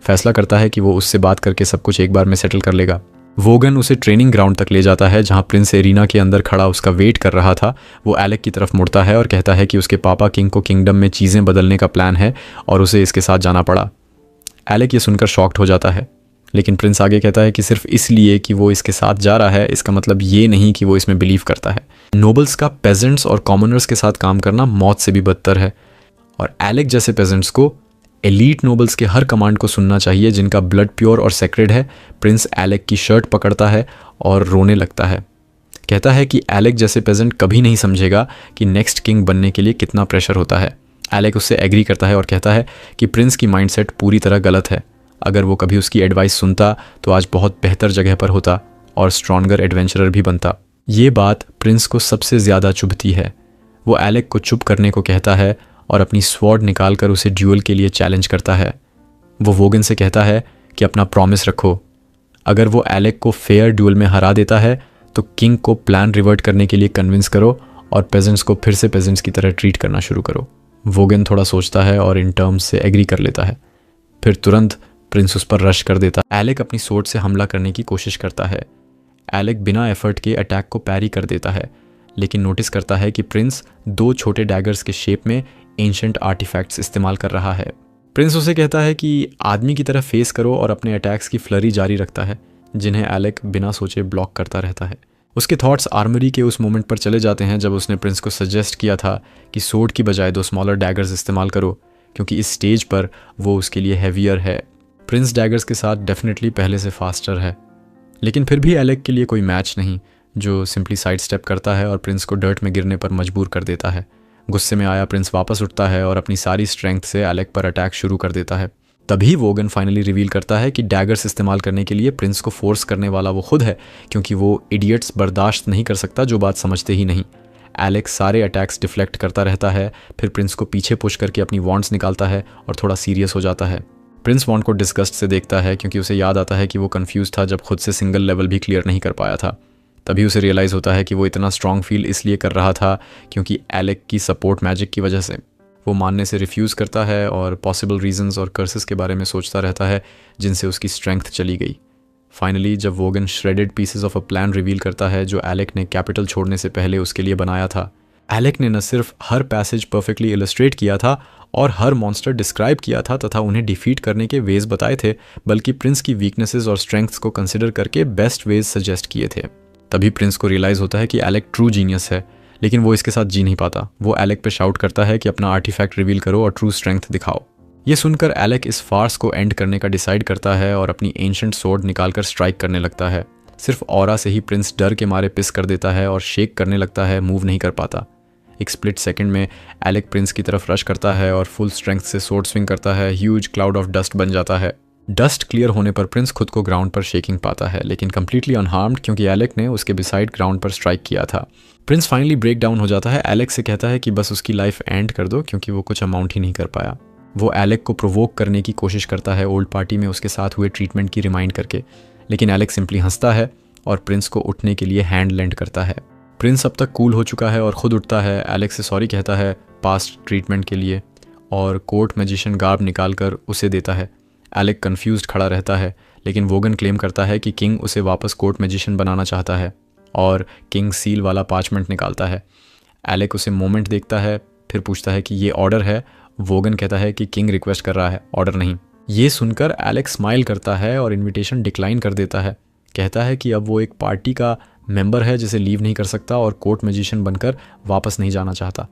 फैसला करता है कि वो उससे बात करके सब कुछ एक बार में सेटल कर लेगा। वोगन उसे ट्रेनिंग ग्राउंड तक ले जाता है जहाँ प्रिंस एरिना के अंदर खड़ा उसका वेट कर रहा था। वो एलेक की तरफ मुड़ता है और कहता है कि उसके पापा किंग को किंगडम में चीज़ें बदलने का प्लान है और उसे इसके साथ जाना पड़ा। एलेक ये सुनकर शॉक्ड हो जाता है, लेकिन प्रिंस आगे कहता है कि सिर्फ इसलिए कि वो इसके साथ जा रहा है इसका मतलब ये नहीं कि वो इसमें बिलीव करता है। नोबल्स का पेजेंट्स और कॉमनर्स के साथ काम करना मौत से भी बदतर है, और एलेक जैसे पेजेंट्स को एलीट नोबल्स के हर कमांड को सुनना चाहिए जिनका ब्लड प्योर और सेक्रेड है। प्रिंस एलेक की शर्ट पकड़ता है और रोने लगता है। कहता है कि एलेक जैसे पेजेंट कभी नहीं समझेगा कि नेक्स्ट किंग बनने के लिए कितना प्रेशर होता है। एलेक उससे एग्री करता है और कहता है कि प्रिंस की माइंडसेट पूरी तरह गलत है। अगर वो कभी उसकी एडवाइस सुनता तो आज बहुत बेहतर जगह पर होता और स्ट्रॉन्गर एडवेंचरर भी बनता। ये बात प्रिंस को सबसे ज़्यादा चुभती है। वो एलेक को चुप करने को कहता है और अपनी स्वॉर्ड निकालकर उसे ड्यूअल के लिए चैलेंज करता है। वो वोगन से कहता है कि अपना प्रॉमिस रखो। अगर वो एलेक को फेयर ड्यूअल में हरा देता है तो किंग को प्लान रिवर्ट करने के लिए कन्विंस करो और पेजेंट्स को फिर से पेजेंट्स की तरह ट्रीट करना शुरू करो। वोगन थोड़ा सोचता है और इन टर्म्स से एग्री कर लेता है। फिर तुरंत प्रिंस उस पर रश कर देता है। एलेक अपनी सोर्ड से हमला करने की कोशिश करता है। एलेक बिना एफर्ट के अटैक को पैरी कर देता है, लेकिन नोटिस करता है कि प्रिंस 2 छोटे डैगर्स के शेप में एंशंट आर्टिफैक्ट्स इस्तेमाल कर रहा है। प्रिंस उसे कहता है कि आदमी की तरह फेस करो और अपने अटैक्स की फ्लरी जारी रखता है, जिन्हें एलेक बिना सोचे ब्लॉक करता रहता है। उसके थॉट्स आर्मरी के उस मोमेंट पर चले जाते हैं जब उसने प्रिंस को सजेस्ट किया था कि सोर्ड की बजाय 2 स्मॉलर डैगर्स इस्तेमाल करो, क्योंकि इस स्टेज पर वो उसके लिए हैवियर है। प्रिंस डैगर्स के साथ डेफिनेटली पहले से फास्टर है, लेकिन फिर भी एलेक के लिए कोई मैच नहीं, जो सिंपली साइड स्टेप करता है और प्रिंस को डर्ट में गिरने पर मजबूर कर देता है। गुस्से में आया प्रिंस वापस उठता है और अपनी सारी स्ट्रेंथ से एलेक पर अटैक शुरू कर देता है। तभी वोगन फाइनली रिवील करता है कि डैगर्स इस्तेमाल करने के लिए प्रिंस को फोर्स करने वाला वो खुद है, क्योंकि वो इडियट्स बर्दाश्त नहीं कर सकता जो बात समझते ही नहीं। एलेक सारे अटैक्स डिफ्लेक्ट करता रहता है, फिर प्रिंस को पीछे पुश करके अपनी वॉन्ड्स निकालता है और थोड़ा सीरियस हो जाता है। प्रिंस वॉन्ड को डिस्गस्ट से देखता है, क्योंकि उसे याद आता है कि वो कंफ्यूज था जब खुद से सिंगल लेवल भी क्लियर नहीं कर पाया था। तभी उसे रियलाइज़ होता है कि वो इतना स्ट्रॉन्ग फील इसलिए कर रहा था क्योंकि एलेक की सपोर्ट मैजिक की वजह से। वो मानने से रिफ्यूज़ करता है और पॉसिबल रीजंस और कर्सेस के बारे में सोचता रहता है जिनसे उसकी स्ट्रेंथ चली गई। फाइनली जब wagon shredded pieces of a plan reveal करता है जो एलेक ने कैपिटल छोड़ने से पहले उसके लिए बनाया था। एलेक ने न सिर्फ हर पैसेज परफेक्टली इलस्ट्रेट किया था और हर मॉन्स्टर डिस्क्राइब किया था तथा उन्हें डिफीट करने के वेज बताए थे, बल्कि प्रिंस की वीकनेसेस और स्ट्रेंथ्स को कंसिडर करके बेस्ट वेज सजेस्ट किए थे। तभी प्रिंस को रियलाइज़ होता है कि एलेक ट्रू जीनियस है, लेकिन वो इसके साथ जी नहीं पाता। वो एलेक पे शाउट करता है कि अपना आर्टिफैक्ट रिवील करो और ट्रू स्ट्रेंथ दिखाओ। ये सुनकर एलेक इस फार्स को एंड करने का डिसाइड करता है और अपनी एंशंट सोर्ड निकालकर स्ट्राइक करने लगता है। सिर्फ ऑरा से ही प्रिंस डर के मारे पिस कर देता है और शेक करने लगता है, मूव नहीं कर पाता। एक स्प्लिट सेकंड में एलेक प्रिंस की तरफ रश करता है और फुल स्ट्रेंथ से सोर्ड स्विंग करता है। ह्यूज क्लाउड ऑफ डस्ट बन जाता है। डस्ट क्लियर होने पर प्रिंस खुद को ग्राउंड पर शेकिंग पाता है, लेकिन कंप्लीटली अनहार्म्ड, क्योंकि एलेक ने उसके बिसाइड ग्राउंड पर स्ट्राइक किया था। प्रिंस फाइनली ब्रेक डाउन हो जाता है। एलेक से कहता है कि बस उसकी लाइफ एंड कर दो, क्योंकि वो कुछ अमाउंट ही नहीं कर पाया। वो एलेक को प्रोवोक करने की कोशिश करता है ओल्ड पार्टी में उसके साथ हुए ट्रीटमेंट की रिमाइंड करके, लेकिन एलेक सिंपली हंसता है और प्रिंस को उठने के लिए हैंड लेंड करता है। प्रिंस अब तक कूल हो चुका है और खुद उठता है। एलेक से सॉरी कहता है पास्ट ट्रीटमेंट के लिए और कोर्ट मैजिशियन गार्ब निकाल कर उसे देता है। एलेक कंफ्यूज्ड खड़ा रहता है, लेकिन वोगन क्लेम करता है कि किंग उसे वापस कोर्ट मैजिशियन बनाना चाहता है और किंग सील वाला पार्चमेंट निकालता है। एलेक उसे मोमेंट देखता है, फिर पूछता है कि ये ऑर्डर है। वोगन कहता है कि किंग रिक्वेस्ट कर रहा है, ऑर्डर नहीं। ये सुनकर एलेक स्माइल करता है और इन्विटेशन डिक्लाइन कर देता है। कहता है कि अब वो एक पार्टी का मेंबर है जिसे लीव नहीं कर सकता और कोर्ट मैजिशियन बनकर वापस नहीं जाना चाहता।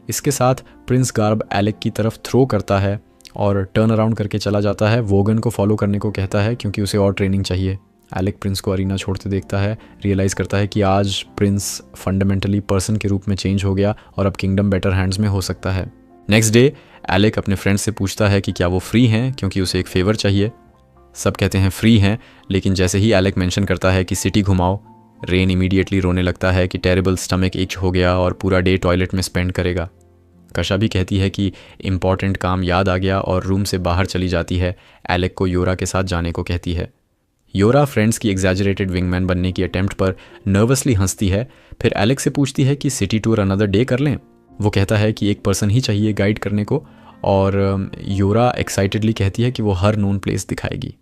इसके साथ प्रिंस गार्ब एलेक की तरफ थ्रो करता है और टर्न अराउंड करके चला जाता है। वोगन को फॉलो करने को कहता है क्योंकि उसे और ट्रेनिंग चाहिए। एलेक प्रिंस को अरीना छोड़ते देखता है, रियलाइज़ करता है कि आज प्रिंस फंडामेंटली पर्सन के रूप में चेंज हो गया और अब किंगडम बेटर हैंड्स में हो सकता है। नेक्स्ट डे एलेक अपने फ्रेंड से पूछता है कि क्या वो फ्री हैं, क्योंकि उसे एक फेवर चाहिए। सब कहते हैं फ्री हैं, लेकिन जैसे ही एलेक मेंशन करता है कि सिटी घुमाओ, रेन इमीडिएटली रोने लगता है कि टेरेबल स्टमक इच हो गया और पूरा डे टॉयलेट में स्पेंड करेगा। कशा भी कहती है कि इम्पॉर्टेंट काम याद आ गया और रूम से बाहर चली जाती है। एलेक को योरा के साथ जाने को कहती है। योरा फ्रेंड्स की एग्जैजरेटेड विंगमैन बनने की अटेम्प्ट पर नर्वसली हंसती है, फिर एलेक से पूछती है कि सिटी टूर अनदर डे कर लें। वो कहता है कि एक पर्सन ही चाहिए गाइड करने को, और योरा एक्साइटेडली कहती है कि वो हर नोन प्लेस दिखाएगी।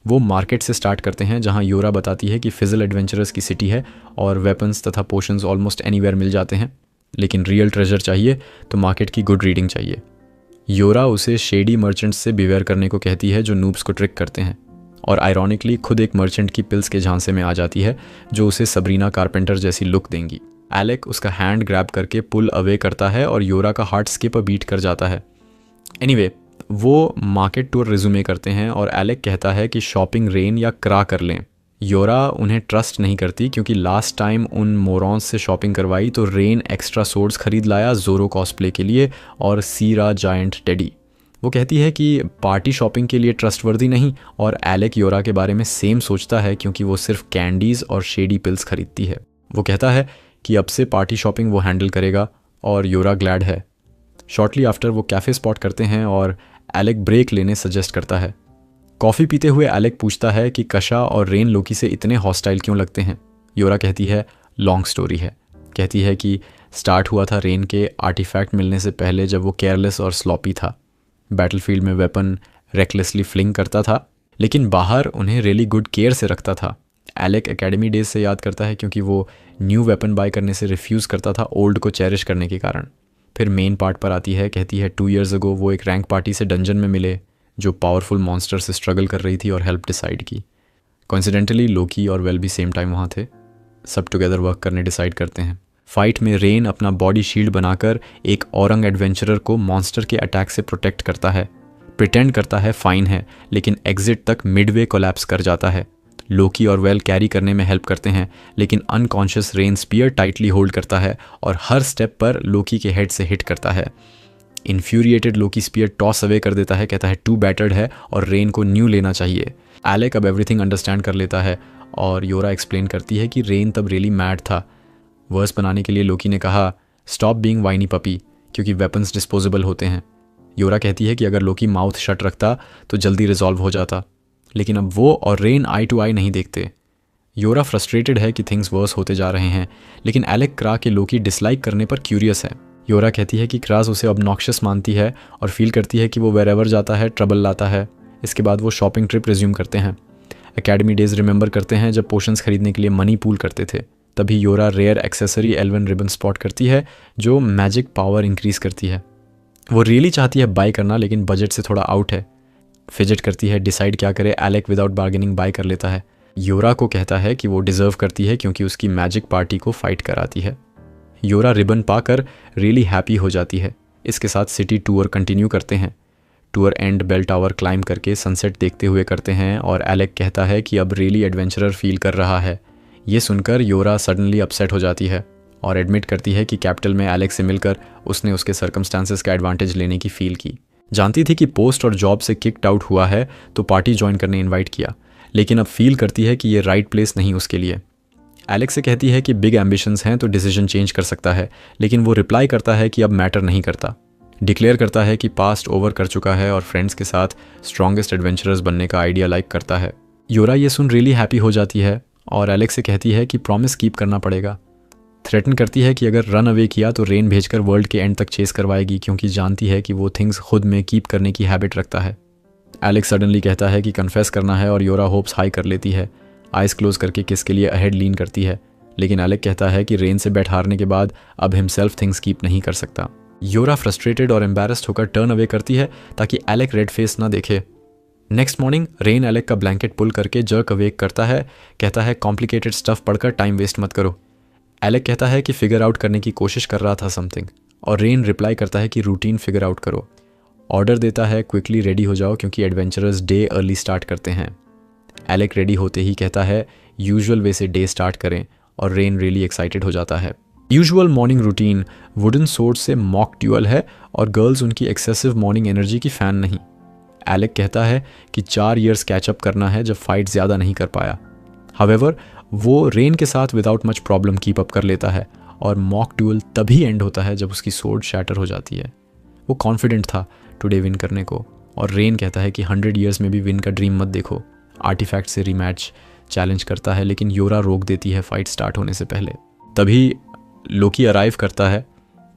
वो मार्केट से स्टार्ट करते हैं, जहां योरा बताती है कि फिजल एडवेंचरर्स की सिटी है और वेपन्स तथा पोशंस ऑलमोस्ट एनीवेयर मिल जाते हैं, लेकिन रियल ट्रेजर चाहिए तो मार्केट की गुड रीडिंग चाहिए। योरा उसे शेडी मर्चेंट्स से बिवेयर करने को कहती है जो नूब्स को ट्रिक करते हैं, और आयरॉनिकली खुद एक मर्चेंट की पिल्स के झांसे में आ जाती है जो उसे सबरीना कारपेंटर जैसी लुक देंगी। एलेक उसका हैंड ग्रैब करके पुल अवे करता है और योरा का हार्ट स्किप बीट कर जाता है। एनीवे, वो मार्केट टूर रिज्यूमे करते हैं और एलेक कहता है कि शॉपिंग रेन या क्रा कर लें। योरा उन्हें ट्रस्ट नहीं करती क्योंकि लास्ट टाइम उन मोरॉन्स से शॉपिंग करवाई तो रेन एक्स्ट्रा सोर्ड्स खरीद लाया जोरो कॉस्प्ले के लिए और सीरा जायंट टेडी। वो कहती है कि पार्टी शॉपिंग के लिए ट्रस्टवर्दी नहीं, और एलेक योरा के बारे में सेम सोचता है क्योंकि वो सिर्फ कैंडीज़ और शेडी पिल्स खरीदती है। वो कहता है कि अब से पार्टी शॉपिंग वो हैंडल करेगा और योरा ग्लैड है। शॉर्टली आफ्टर वो कैफ़े स्पॉट करते हैं और एलेक ब्रेक लेने सजेस्ट करता है। कॉफ़ी पीते हुए एलेक पूछता है कि कशा और रेन लोकी से इतने हॉस्टाइल क्यों लगते हैं। योरा कहती है लॉन्ग स्टोरी है। कहती है कि स्टार्ट हुआ था रेन के आर्टिफैक्ट मिलने से पहले, जब वो केयरलेस और स्लॉपी था। बैटलफील्ड में वेपन रेकलेसली फ्लिंग करता था, लेकिन बाहर उन्हें रियली गुड केयर से रखता था। एलेक एकेडमी डेज से याद करता है क्योंकि वो न्यू वेपन बाय करने से रिफ्यूज़ करता था ओल्ड को चेरिश करने के कारण। फिर मेन पार्ट पर आती है। कहती है 2 years अगो वो एक रैंक पार्टी से डंजन में मिले जो पावरफुल मॉन्स्टर से स्ट्रगल कर रही थी और हेल्प डिसाइड की। कोइंसिडेंटली लोकी और वेल भी सेम टाइम वहाँ थे। सब टुगेदर वर्क करने डिसाइड करते हैं। फाइट में रेन अपना बॉडी शील्ड बनाकर एक औरंग एडवेंचरर को मॉन्स्टर के अटैक से प्रोटेक्ट करता है। प्रिटेंड करता है फाइन है, लेकिन एग्जिट तक मिडवे कोलैप्स कर जाता है। लोकी और वेल कैरी करने में हेल्प करते हैं, लेकिन unconscious rain spear tightly hold करता है और हर स्टेप पर लोकी के हेड से हिट करता है। इन्फ्यूरिएटेड लोकी स्पीयर टॉस अवे कर देता है, कहता है टू बैटर्ड है और रेन को न्यू लेना चाहिए। एलेक अब एवरीथिंग अंडरस्टैंड कर लेता है और योरा एक्सप्लेन करती है कि रेन तब रियली मैड था। वर्स बनाने के लिए लोकी ने कहा स्टॉप बीइंग वाइनी पपी, क्योंकि वेपन्स डिस्पोजेबल होते हैं। योरा कहती है कि अगर लोकी माउथ शट रखता तो जल्दी रिजॉल्व हो जाता, लेकिन अब वो और रेन आई टू आई नहीं देखते। योरा फ्रस्ट्रेटेड है कि थिंग्स वर्स होते जा रहे हैं, लेकिन एलेक क्रा के लोकी डिसलाइक करने पर क्यूरियस है। योरा कहती है कि क्रास उसे ऑब्नॉक्शियस मानती है और फील करती है कि वो वेरेवर जाता है ट्रबल लाता है। इसके बाद वो शॉपिंग ट्रिप रिज्यूम करते हैं। एकेडमी डेज रिमेंबर करते हैं जब पोशंस खरीदने के लिए मनी पूल करते थे। तभी Yora rare accessory elven ribbon spot करती है जो मैजिक पावर इंक्रीज करती है। वो रियली चाहती है बाय करना, लेकिन बजट से थोड़ा आउट है। फिजिट करती है, डिसाइड क्या करे। एलेक विदाउट बार्गेनिंग बाय कर लेता है। योरा को कहता है कि वो डिजर्व करती है क्योंकि उसकी मैजिक पार्टी को फाइट कराती है। योरा रिबन पाकर रियली हैप्पी हो जाती है। इसके साथ सिटी टूर कंटिन्यू करते हैं। Tour end bell tower climb करके सनसेट देखते हुए करते हैं और एलेक कहता है कि अब रियली एडवेंचरर फील कर रहा है। ये सुनकर योरा सडनली अपसेट हो जाती है और एडमिट करती है कि कैपिटल में एलेक से मिलकर उसने उसके सर्कमस्टांसेस का एडवांटेज लेने की फील की। जानती थी कि पोस्ट और जॉब से किक्ड आउट हुआ है तो पार्टी ज्वाइन करने इनवाइट किया, लेकिन अब फील करती है कि ये राइट प्लेस नहीं उसके लिए। एलेक से कहती है कि बिग एम्बिशंस हैं तो डिसीजन चेंज कर सकता है, लेकिन वो रिप्लाई करता है कि अब मैटर नहीं करता। डिक्लेयर करता है कि पास्ट ओवर कर चुका है और फ्रेंड्स के साथ स्ट्रॉन्गेस्ट एडवेंचरर्स बनने का आइडिया लाइक करता है। योरा ये सुन रियली हैप्पी हो जाती है और एलेक से कहती है कि प्रॉमिस कीप करना पड़ेगा। थ्रेटन करती है कि अगर रन अवे किया तो रेन भेजकर वर्ल्ड के एंड तक चेस करवाएगी, क्योंकि जानती है कि वो थिंग्स खुद में कीप करने की हैबिट रखता है। एलेक सडनली कहता है कि कन्फेस करना है और योरा होप्स हाई कर लेती है। आइज क्लोज करके किस के लिए अहेड लीन करती है, लेकिन एलेक कहता है कि रेन से बैट हारने के बाद अब हिमसेल्फ थिंग्स कीप नहीं कर सकता। योरा फ्रस्ट्रेटेड और एम्बैरेस्ड होकर टर्न अवे करती है ताकि एलेक रेड फेस ना देखे। नेक्स्ट मॉर्निंग रेन एलेक का ब्लैंकेट पुल करके जर्क अवेक करता है। कहता है कॉम्प्लिकेटेड स्टफ पढ़कर टाइम वेस्ट मत करो। एलेक कहता है कि फिगर आउट करने की कोशिश कर रहा था समथिंग, और रेन रिप्लाई करता है कि रूटीन फिगर आउट करो। ऑर्डर देता है क्विकली रेडी हो जाओ क्योंकि एडवेंचरर्स डे अर्ली स्टार्ट करते हैं। एलेक रेडी होते ही कहता है यूजुअल वे से डे स्टार्ट करें और रेन रियली एक्साइटेड हो जाता है। Usual morning routine wooden sword से मॉक ड्यूअल है और गर्ल्स उनकी एक्सेसिव मॉर्निंग एनर्जी की फ़ैन नहीं। एलेक कहता है कि 4 इयर्स कैचअप करना है जब फाइट ज़्यादा नहीं कर पाया। हावेवर वो रेन के साथ without much problem keep up कर लेता है और मॉक ड्यूअल तभी एंड होता है जब उसकी सोर्ड शैटर हो जाती है। वो कॉन्फिडेंट था टुडे विन करने को, और रेन कहता है कि 100 ईयर्स में भी विन का ड्रीम मत देखो। आर्टिफैक्ट से रीमैच चैलेंज करता है, लेकिन योरा रोक देती है फाइट स्टार्ट होने से पहले। तभी लोकी अराइव करता है,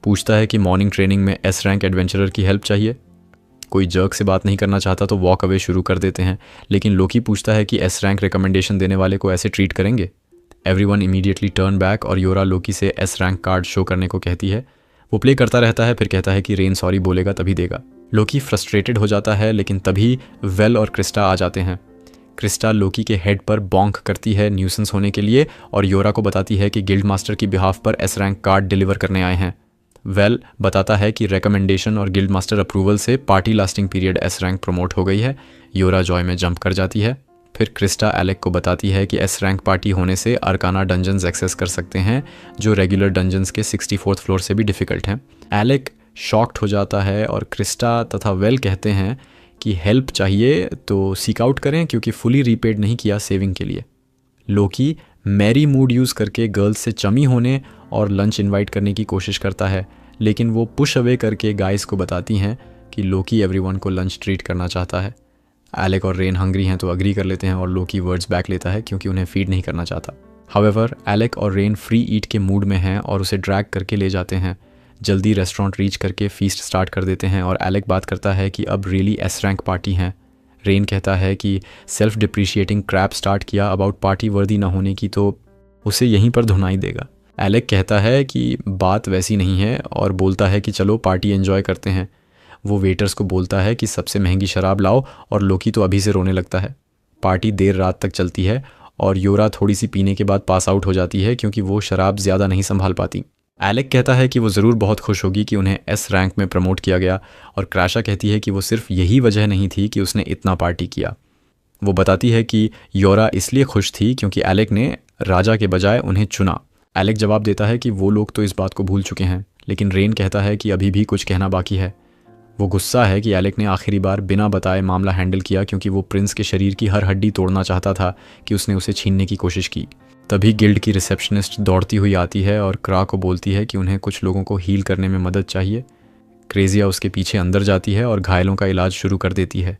पूछता है कि मॉर्निंग ट्रेनिंग में एस रैंक एडवेंचरर की हेल्प चाहिए। कोई जर्क से बात नहीं करना चाहता तो वॉक अवे शुरू कर देते हैं, लेकिन लोकी पूछता है कि एस रैंक रिकमेंडेशन देने वाले को ऐसे ट्रीट करेंगे। एवरीवन इमीडिएटली टर्न बैक और योरा लोकी से एस रैंक कार्ड शो करने को कहती है। वो प्ले करता रहता है, फिर कहता है कि रेन सॉरी बोलेगा तभी देगा। लोकी फ्रस्ट्रेटेड हो जाता है, लेकिन तभी वेल और क्रिस्टा आ जाते हैं। क्रिस्टा लोकी के हेड पर बॉन्क करती है न्यूसेंस होने के लिए और योरा को बताती है कि गिल्ड मास्टर की बिहाफ पर एस रैंक कार्ड डिलीवर करने आए हैं। वेल बताता है कि रिकमेंडेशन और गिल्ड मास्टर अप्रूवल से party lasting period S rank promote हो गई है। योरा जॉय में जंप कर जाती है। फिर क्रिस्टा एलेक को बताती है कि एस रैंक पार्टी होने से अरकाना डंजन्स एक्सेस कर सकते हैं जो रेगुलर डंजन्स के 64th फ्लोर से भी डिफ़िकल्ट हैं। एलेक शॉक्ड हो जाता है और क्रिस्टा तथा वेल कहते हैं कि हेल्प चाहिए तो सीक आउट करें क्योंकि फुली रीपेड नहीं किया सेविंग के लिए। लोकी मैरी मूड यूज़ करके गर्ल्स से चमी होने और लंच इनवाइट करने की कोशिश करता है, लेकिन वो पुश अवे करके गाइस को बताती हैं कि लोकी एवरीवन को लंच ट्रीट करना चाहता है। एलेक और रेन हंग्री हैं तो अग्री कर लेते हैं और लोकी वर्ड्स बैक लेता है क्योंकि उन्हें फीड नहीं करना चाहता। हावेवर एलेक और रेन फ्री ईट के मूड में हैं और उसे ड्रैग करके ले जाते हैं। जल्दी रेस्टोरेंट रीच करके फीस्ट स्टार्ट कर देते हैं और एलेक बात करता है कि अब रियली एस रैंक पार्टी हैं। रेन कहता है कि सेल्फ डिप्रिशिएटिंग क्रैप स्टार्ट किया अबाउट पार्टी वर्दी ना होने की तो उसे यहीं पर धुनाई देगा। एलेक कहता है कि बात वैसी नहीं है और बोलता है कि चलो पार्टी एंजॉय करते हैं। वो वेटर्स को बोलता है कि सबसे महंगी शराब लाओ और लोकी तो अभी से रोने लगता है। पार्टी देर रात तक चलती है और योरा थोड़ी सी पीने के बाद पास आउट हो जाती है क्योंकि वो शराब ज़्यादा नहीं संभाल पाती। एलेक कहता है कि वो ज़रूर बहुत खुश होगी कि उन्हें एस रैंक में प्रमोट किया गया, और क्राशा कहती है कि वो सिर्फ यही वजह नहीं थी कि उसने इतना पार्टी किया। वो बताती है कि योरा इसलिए खुश थी क्योंकि एलेक ने राजा के बजाय उन्हें चुना। एलेक जवाब देता है कि वो लोग तो इस बात को भूल चुके हैं, लेकिन रेन कहता है कि अभी भी कुछ कहना बाकी है। वो गुस्सा है कि एलेक ने आखिरी बार बिना बताए मामला हैंडल किया क्योंकि वो प्रिंस के शरीर की हर हड्डी तोड़ना चाहता था कि उसने उसे छीनने की कोशिश की। तभी गिल्ड की रिसेप्शनिस्ट दौड़ती हुई आती है और क्रा को बोलती है कि उन्हें कुछ लोगों को हील करने में मदद चाहिए। क्रेजिया उसके पीछे अंदर जाती है और घायलों का इलाज शुरू कर देती है।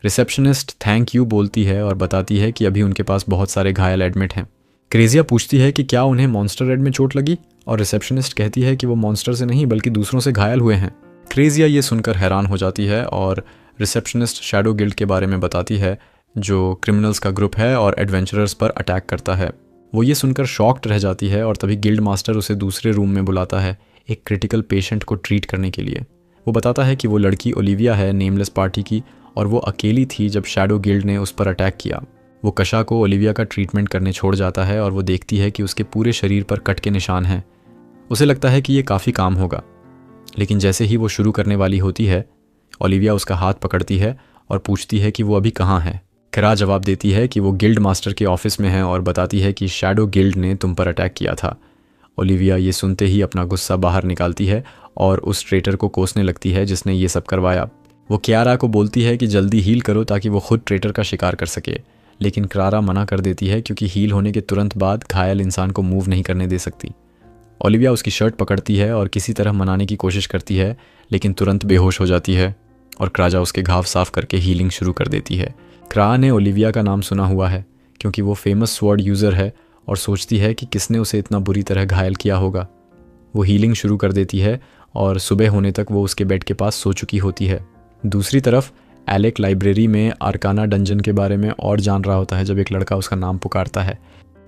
रिसेप्शनिस्ट थैंक यू बोलती है और बताती है कि अभी उनके पास बहुत सारे घायल एडमिट हैं। क्रेजिया पूछती है कि क्या उन्हें मॉन्स्टर रेड में चोट लगी, और रिसेप्शनिस्ट कहती है कि वो मॉन्स्टर से नहीं बल्कि दूसरों से घायल हुए हैं। क्रेजिया ये सुनकर हैरान हो जाती है और रिसेप्शनिस्ट शैडो गिल्ड के बारे में बताती है, जो क्रिमिनल्स का ग्रुप है और एडवेंचरर्स पर अटैक करता है। वो ये सुनकर शॉक्ड रह जाती है और तभी गिल्ड मास्टर उसे दूसरे रूम में बुलाता है एक क्रिटिकल पेशेंट को ट्रीट करने के लिए। वो बताता है कि वो लड़की ओलिविया है, नेमलेस पार्टी की, और वो अकेली थी जब शैडो गिल्ड ने उस पर अटैक किया। वो कशा को ओलिविया का ट्रीटमेंट करने छोड़ जाता है और वो देखती है कि उसके पूरे शरीर पर कट के निशान हैं। उसे लगता है कि ये काफ़ी काम होगा, लेकिन जैसे ही वो शुरू करने वाली होती है, ओलिविया उसका हाथ पकड़ती है और पूछती है कि वो अभी कहाँ है। क्रा जवाब देती है कि वो गिल्ड मास्टर के ऑफिस में है और बताती है कि शैडो गिल्ड ने तुम पर अटैक किया था। ओलिविया ये सुनते ही अपना गुस्सा बाहर निकालती है और उस ट्रेटर को कोसने लगती है जिसने ये सब करवाया। वो क्यारा को बोलती है कि जल्दी हील करो ताकि वो खुद ट्रेटर का शिकार कर सके, लेकिन क्रारा मना कर देती है क्योंकि हील होने के तुरंत बाद घायल इंसान को मूव नहीं करने दे सकती। ओलिविया उसकी शर्ट पकड़ती है और किसी तरह मनाने की कोशिश करती है, लेकिन तुरंत बेहोश हो जाती है और क्राजा उसके घाव साफ करके हीलिंग शुरू कर देती है। क्रा ने ओलिविया का नाम सुना हुआ है क्योंकि वो फेमस स्वॉर्ड यूज़र है और सोचती है कि किसने उसे इतना बुरी तरह घायल किया होगा। वो हीलिंग शुरू कर देती है और सुबह होने तक वो उसके बेड के पास सो चुकी होती है। दूसरी तरफ एलेक लाइब्रेरी में आर्काना डंजन के बारे में और जान रहा होता है जब एक लड़का उसका नाम पुकारता है।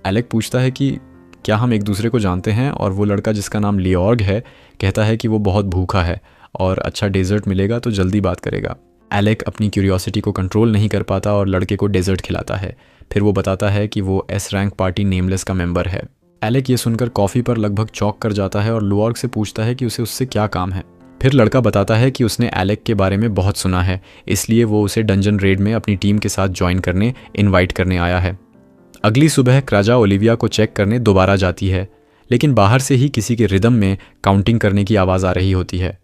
एलेक पूछता है कि क्या हम एक दूसरे को जानते हैं, और वो लड़का जिसका नाम लियोर्ग है कहता है कि वो बहुत भूखा है और अच्छा डेजर्ट मिलेगा तो जल्दी बात करेगा। एलेक अपनी क्यूरियोसिटी को कंट्रोल नहीं कर पाता और लड़के को डेजर्ट खिलाता है। फिर वो बताता है कि वो एस रैंक पार्टी नेमलेस का मेंबर है। एलेक ये सुनकर कॉफ़ी पर लगभग चौंक कर जाता है और लियोर्ग से पूछता है कि उसे उससे क्या काम है। फिर लड़का बताता है कि उसने एलेक के बारे में बहुत सुना है, इसलिए वो उसे डंजन रेड में अपनी टीम के साथ ज्वाइन करने इनवाइट करने आया है। अगली सुबह क्राजा ओलिविया को चेक करने दोबारा जाती है, लेकिन बाहर से ही किसी के रिदम में काउंटिंग करने की आवाज़ आ रही होती है।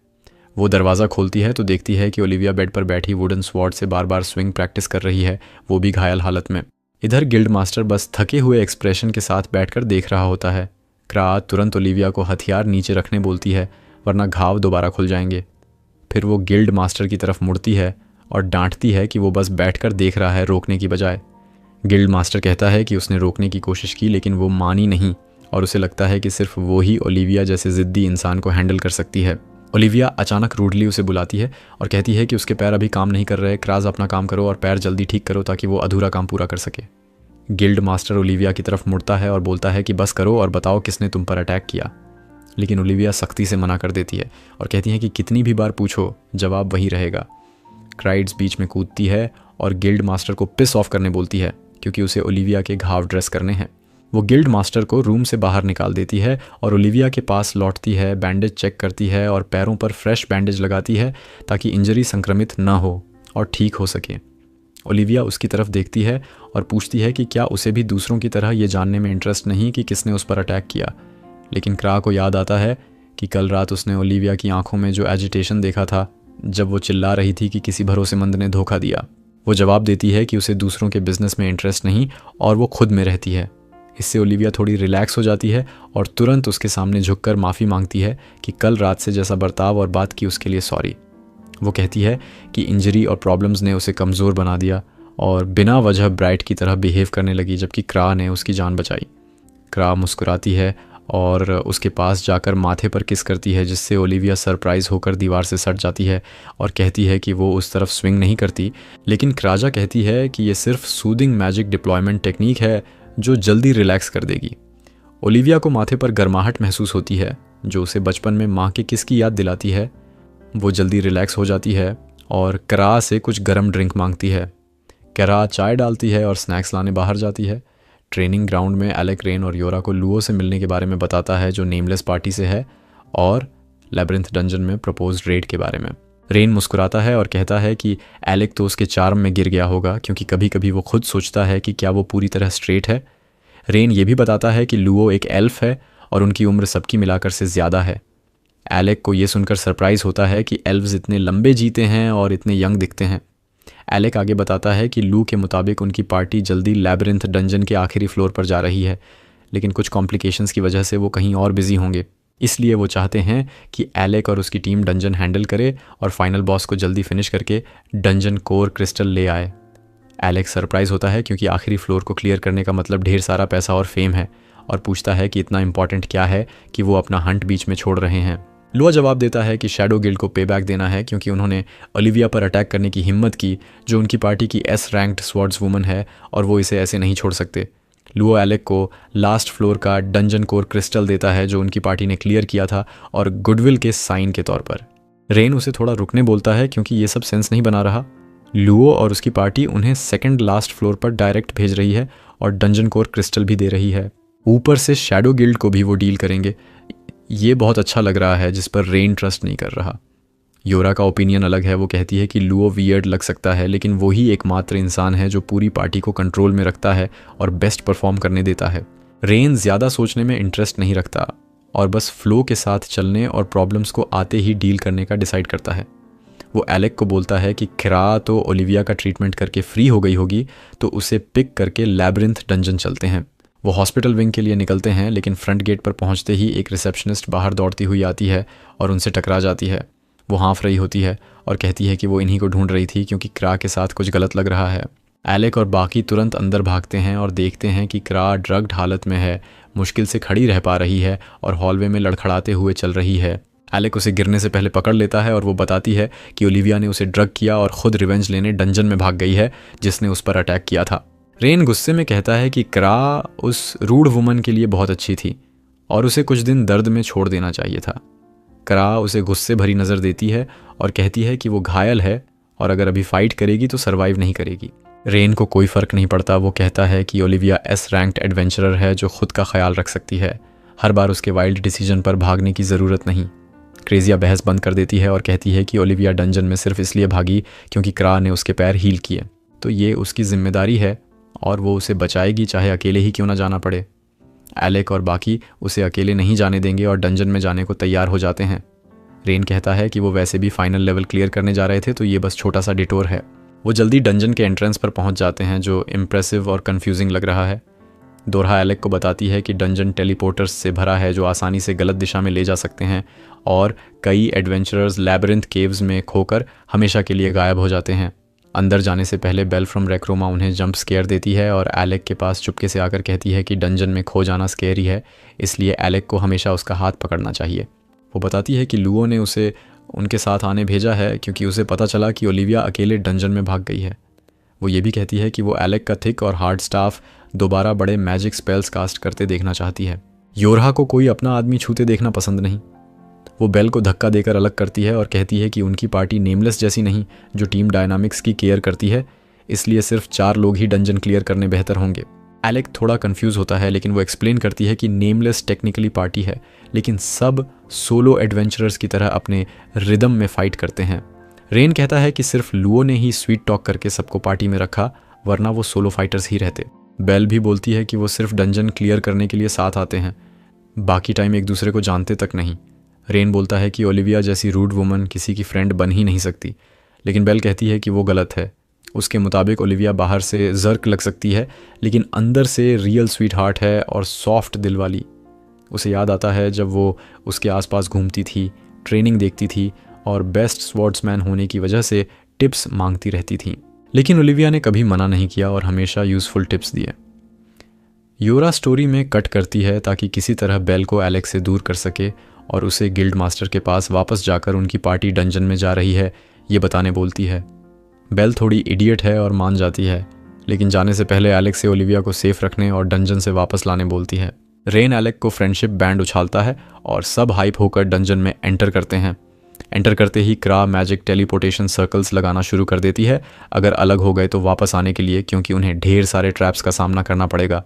वो दरवाज़ा खोलती है तो देखती है कि ओलिविया बेड पर बैठी वुडन स्वॉर्ड से बार बार स्विंग प्रैक्टिस कर रही है, वो भी घायल हालत में। इधर गिल्ड मास्टर बस थके हुए एक्सप्रेशन के साथ बैठकर देख रहा होता है। क्रा तुरंत ओलिविया को हथियार नीचे रखने बोलती है, वरना घाव दोबारा खुल जाएंगे। फिर वो गिल्ड मास्टर की तरफ मुड़ती है और डांटती है कि वो बस बैठकर देख रहा है, रोकने की बजाय। गिल्ड मास्टर कहता है कि उसने रोकने की कोशिश की लेकिन वो मानी नहीं और उसे लगता है कि सिर्फ वो ही ओलिविया जैसे ज़िद्दी इंसान को हैंडल कर सकती है। ओलिविया अचानक रूडली उसे बुलाती है और कहती है कि उसके पैर अभी काम नहीं कर रहे, क्राज अपना काम करो और पैर जल्दी ठीक करो ताकि वो अधूरा काम पूरा कर सके। गिल्ड मास्टर ओलिविया की तरफ मुड़ता है और बोलता है कि बस करो और बताओ किसने तुम पर अटैक किया, लेकिन ओलिविया सख्ती से मना कर देती है और कहती है कि कितनी भी बार पूछो जवाब वही रहेगा। क्राइड्स बीच में कूदती है और गिल्ड मास्टर को पिस ऑफ करने बोलती है क्योंकि उसे ओलिविया के घाव ड्रेस करने हैं। वो गिल्ड मास्टर को रूम से बाहर निकाल देती है और ओलिविया के पास लौटती है, बैंडेज चेक करती है और पैरों पर फ्रेश बैंडेज लगाती है ताकि इंजरी संक्रमित ना हो और ठीक हो सके। ओलिविया उसकी तरफ देखती है और पूछती है कि क्या उसे भी दूसरों की तरह ये जानने में इंटरेस्ट नहीं कि किसने उस पर अटैक किया, लेकिन क्रा को याद आता है कि कल रात उसने ओलिविया की आंखों में जो एजिटेशन देखा था जब वो चिल्ला रही थी कि किसी भरोसेमंद ने धोखा दिया। वो जवाब देती है कि उसे दूसरों के बिजनेस में इंटरेस्ट नहीं और वो खुद में रहती है। इससे ओलिविया थोड़ी रिलैक्स हो जाती है और तुरंत उसके सामने झुककर माफ़ी मांगती है कि कल रात से जैसा बर्ताव और बात की उसके लिए सॉरी। वो कहती है कि इंजरी और प्रॉब्लम्स ने उसे कमज़ोर बना दिया और बिना वजह ब्राइट की तरह बिहेव करने लगी जबकि क्रा ने उसकी जान बचाई। क्रा मुस्कुराती है और उसके पास जाकर माथे पर किस करती है जिससे ओलिविया सरप्राइज़ होकर दीवार से सट जाती है और कहती है कि वो उस तरफ स्विंग नहीं करती, लेकिन क्राजा कहती है कि ये सिर्फ सूदिंग मैजिक डिप्लॉयमेंट टेक्निक है जो जल्दी रिलैक्स कर देगी। ओलिविया को माथे पर गर्माहट महसूस होती है जो उसे बचपन में माँ के किस की याद दिलाती है। वो जल्दी रिलैक्स हो जाती है और क्रा से कुछ गर्म ड्रिंक मांगती है। कैरा चाय डालती है और स्नैक्स लाने बाहर जाती है। ट्रेनिंग ग्राउंड में एलेक रेन और योरा को लुओ से मिलने के बारे में बताता है जो नेमलेस पार्टी से है, और लैब्रिंथ डंजन में प्रपोज्ड रेड के बारे में। रेन मुस्कुराता है और कहता है कि एलेक तो उसके चार्म में गिर गया होगा, क्योंकि कभी कभी वो खुद सोचता है कि क्या वो पूरी तरह स्ट्रेट है। रेन ये भी बताता है कि लुओ एक एल्फ है और उनकी उम्र सबकी मिलाकर से ज़्यादा है। एलेक को ये सुनकर सरप्राइज़ होता है कि एल्व्स इतने लंबे जीते हैं और इतने यंग दिखते हैं। एलेक आगे बताता है कि लू के मुताबिक उनकी पार्टी जल्दी लैब्रिंथ डंजन के आखिरी फ्लोर पर जा रही है, लेकिन कुछ कॉम्प्लिकेशंस की वजह से वो कहीं और बिजी होंगे। इसलिए वो चाहते हैं कि एलेक और उसकी टीम डंजन हैंडल करे और फाइनल बॉस को जल्दी फिनिश करके डंजन कोर क्रिस्टल ले आए। एलेक सरप्राइज होता है क्योंकि आखिरी फ्लोर को क्लियर करने का मतलब ढेर सारा पैसा और फेम है, और पूछता है कि इतना इंपॉर्टेंट क्या है कि वो अपना हंट बीच में छोड़ रहे हैं। लुआ जवाब देता है कि शैडो गिल्ड को पे बैक देना है, क्योंकि उन्होंने ओलिविया पर अटैक करने की हिम्मत की, जो उनकी पार्टी की एस रैंक्ड स्वॉर्ड्स वुमन है, और वो इसे ऐसे नहीं छोड़ सकते। लुआ एलेक को लास्ट फ्लोर का डंजन कोर क्रिस्टल देता है जो उनकी पार्टी ने क्लियर किया था, और गुडविल के साइन के तौर पर। रेन उसे थोड़ा रुकने बोलता है क्योंकि ये सब सेंस नहीं बना रहा। लुओ और उसकी पार्टी उन्हें सेकंड लास्ट फ्लोर पर डायरेक्ट भेज रही है और डंजन कोर क्रिस्टल भी दे रही है। ऊपर से शैडो गिल्ड को भी वो डील करेंगे। ये बहुत अच्छा लग रहा है, जिस पर रेन ट्रस्ट नहीं कर रहा। योरा का ओपिनियन अलग है। वो कहती है कि लुओ वियर्ड लग सकता है, लेकिन वो ही एकमात्र इंसान है जो पूरी पार्टी को कंट्रोल में रखता है और बेस्ट परफॉर्म करने देता है। रेन ज़्यादा सोचने में इंटरेस्ट नहीं रखता और बस फ्लो के साथ चलने और प्रॉब्लम्स को आते ही डील करने का डिसाइड करता है। वो एलेक को बोलता है कि खिरा तो ओलिविया का ट्रीटमेंट करके फ्री हो गई होगी, तो उसे पिक करके लैब्रिंथ डंजन चलते हैं। वो हॉस्पिटल विंग के लिए निकलते हैं, लेकिन फ्रंट गेट पर पहुंचते ही एक रिसेप्शनिस्ट बाहर दौड़ती हुई आती है और उनसे टकरा जाती है। वो हाँफ रही होती है और कहती है कि वो इन्हीं को ढूंढ रही थी क्योंकि क्रा के साथ कुछ गलत लग रहा है। एलेक और बाकी तुरंत अंदर भागते हैं और देखते हैं कि क्रा ड्रग्ड हालत में है, मुश्किल से खड़ी रह पा रही है और हॉलवे में लड़खड़ाते हुए चल रही है। एलेक उसे गिरने से पहले पकड़ लेता है और वो बताती है कि ओलिविया ने उसे ड्रग किया और खुद रिवेंज लेने डंजन में भाग गई है जिसने उस पर अटैक किया था। रेन गुस्से में कहता है कि क्रा उस रूड वुमन के लिए बहुत अच्छी थी और उसे कुछ दिन दर्द में छोड़ देना चाहिए था। क्रा उसे गुस्से भरी नज़र देती है और कहती है कि वो घायल है और अगर अभी फाइट करेगी तो सरवाइव नहीं करेगी। रेन को कोई फ़र्क नहीं पड़ता। वो कहता है कि ओलिविया एस रैंक्ड एडवेंचरर है जो खुद का ख्याल रख सकती है, हर बार उसके वाइल्ड डिसीजन पर भागने की ज़रूरत नहीं। क्रेजिया बहस बंद कर देती है और कहती है कि ओलिविया डंजन में सिर्फ इसलिए भागी क्योंकि क्रा ने उसके पैर हील किए, तो ये उसकी जिम्मेदारी है और वो उसे बचाएगी चाहे अकेले ही क्यों ना जाना पड़े। एलेक और बाकी उसे अकेले नहीं जाने देंगे और डंजन में जाने को तैयार हो जाते हैं। रेन कहता है कि वो वैसे भी फाइनल लेवल क्लियर करने जा रहे थे, तो ये बस छोटा सा डिटोर है। वो जल्दी डंजन के एंट्रेंस पर पहुंच जाते हैं जो इम्प्रेसिव और कन्फ्यूजिंग लग रहा है। दोरहा एलेक को बताती है कि डंजन टेलीपोर्टर्स से भरा है जो आसानी से गलत दिशा में ले जा सकते हैं और कई एडवेंचरर्स लैबिरिंथ केव्स में खोकर हमेशा के लिए गायब हो जाते हैं। अंदर जाने से पहले बेल फ्रॉम रेक्रोमा उन्हें जंप स्केयर देती है और एलेक के पास चुपके से आकर कहती है कि डंजन में खो जाना स्केरी है, इसलिए एलेक को हमेशा उसका हाथ पकड़ना चाहिए। वो बताती है कि लुओ ने उसे उनके साथ आने भेजा है क्योंकि उसे पता चला कि ओलिविया अकेले डंजन में भाग गई है। वो ये भी कहती है कि वो एलेक का थिक और हार्ड स्टाफ दोबारा बड़े मैजिक स्पेल्स कास्ट करते देखना चाहती है। योरहा को कोई अपना आदमी छूते देखना पसंद नहीं। वो बेल को धक्का देकर अलग करती है और कहती है कि उनकी पार्टी नेमलेस जैसी नहीं जो टीम डायनामिक्स की केयर करती है, इसलिए सिर्फ 4 लोग ही डंजन क्लियर करने बेहतर होंगे। एलेक थोड़ा कंफ्यूज होता है, लेकिन वो एक्सप्लेन करती है कि नेमलेस टेक्निकली पार्टी है, लेकिन सब सोलो एडवेंचरर्स की तरह अपने रिदम में फाइट करते हैं। रेन कहता है कि सिर्फ लुओ ने ही स्वीट टॉक करके सबको पार्टी में रखा, वरना वो सोलो फाइटर्स ही रहते। बेल भी बोलती है कि वो सिर्फ डंजन क्लियर करने के लिए साथ आते हैं, बाकी टाइम एक दूसरे को जानते तक नहीं। रेन बोलता है कि ओलिविया जैसी रूड वुमन किसी की फ्रेंड बन ही नहीं सकती, लेकिन बेल कहती है कि वो गलत है। उसके मुताबिक ओलिविया बाहर से जर्क लग सकती है, लेकिन अंदर से रियल स्वीट हार्ट है और सॉफ्ट दिल वाली। उसे याद आता है जब वो उसके आसपास घूमती थी, ट्रेनिंग देखती थी और बेस्ट स्वॉर्ड्समैन होने की वजह से टिप्स मांगती रहती थी, लेकिन ओलिविया ने कभी मना नहीं किया और हमेशा यूज़फुल टिप्स दिए। योरा स्टोरी में कट करती है ताकि किसी तरह बेल को एलेक से दूर कर सके और उसे गिल्ड मास्टर के पास वापस जाकर उनकी पार्टी डंजन में जा रही है ये बताने बोलती है। बेल थोड़ी इडियट है और मान जाती है, लेकिन जाने से पहले एलेक से ओलिविया को सेफ रखने और डंजन से वापस लाने बोलती है। रेन एलेक को फ्रेंडशिप बैंड उछालता है और सब हाइप होकर डंजन में एंटर करते हैं। एंटर करते ही क्रा मैजिक टेलीपोर्टेशन सर्कल्स लगाना शुरू कर देती है, अगर अलग हो गए तो वापस आने के लिए, क्योंकि उन्हें ढेर सारे ट्रैप्स का सामना करना पड़ेगा।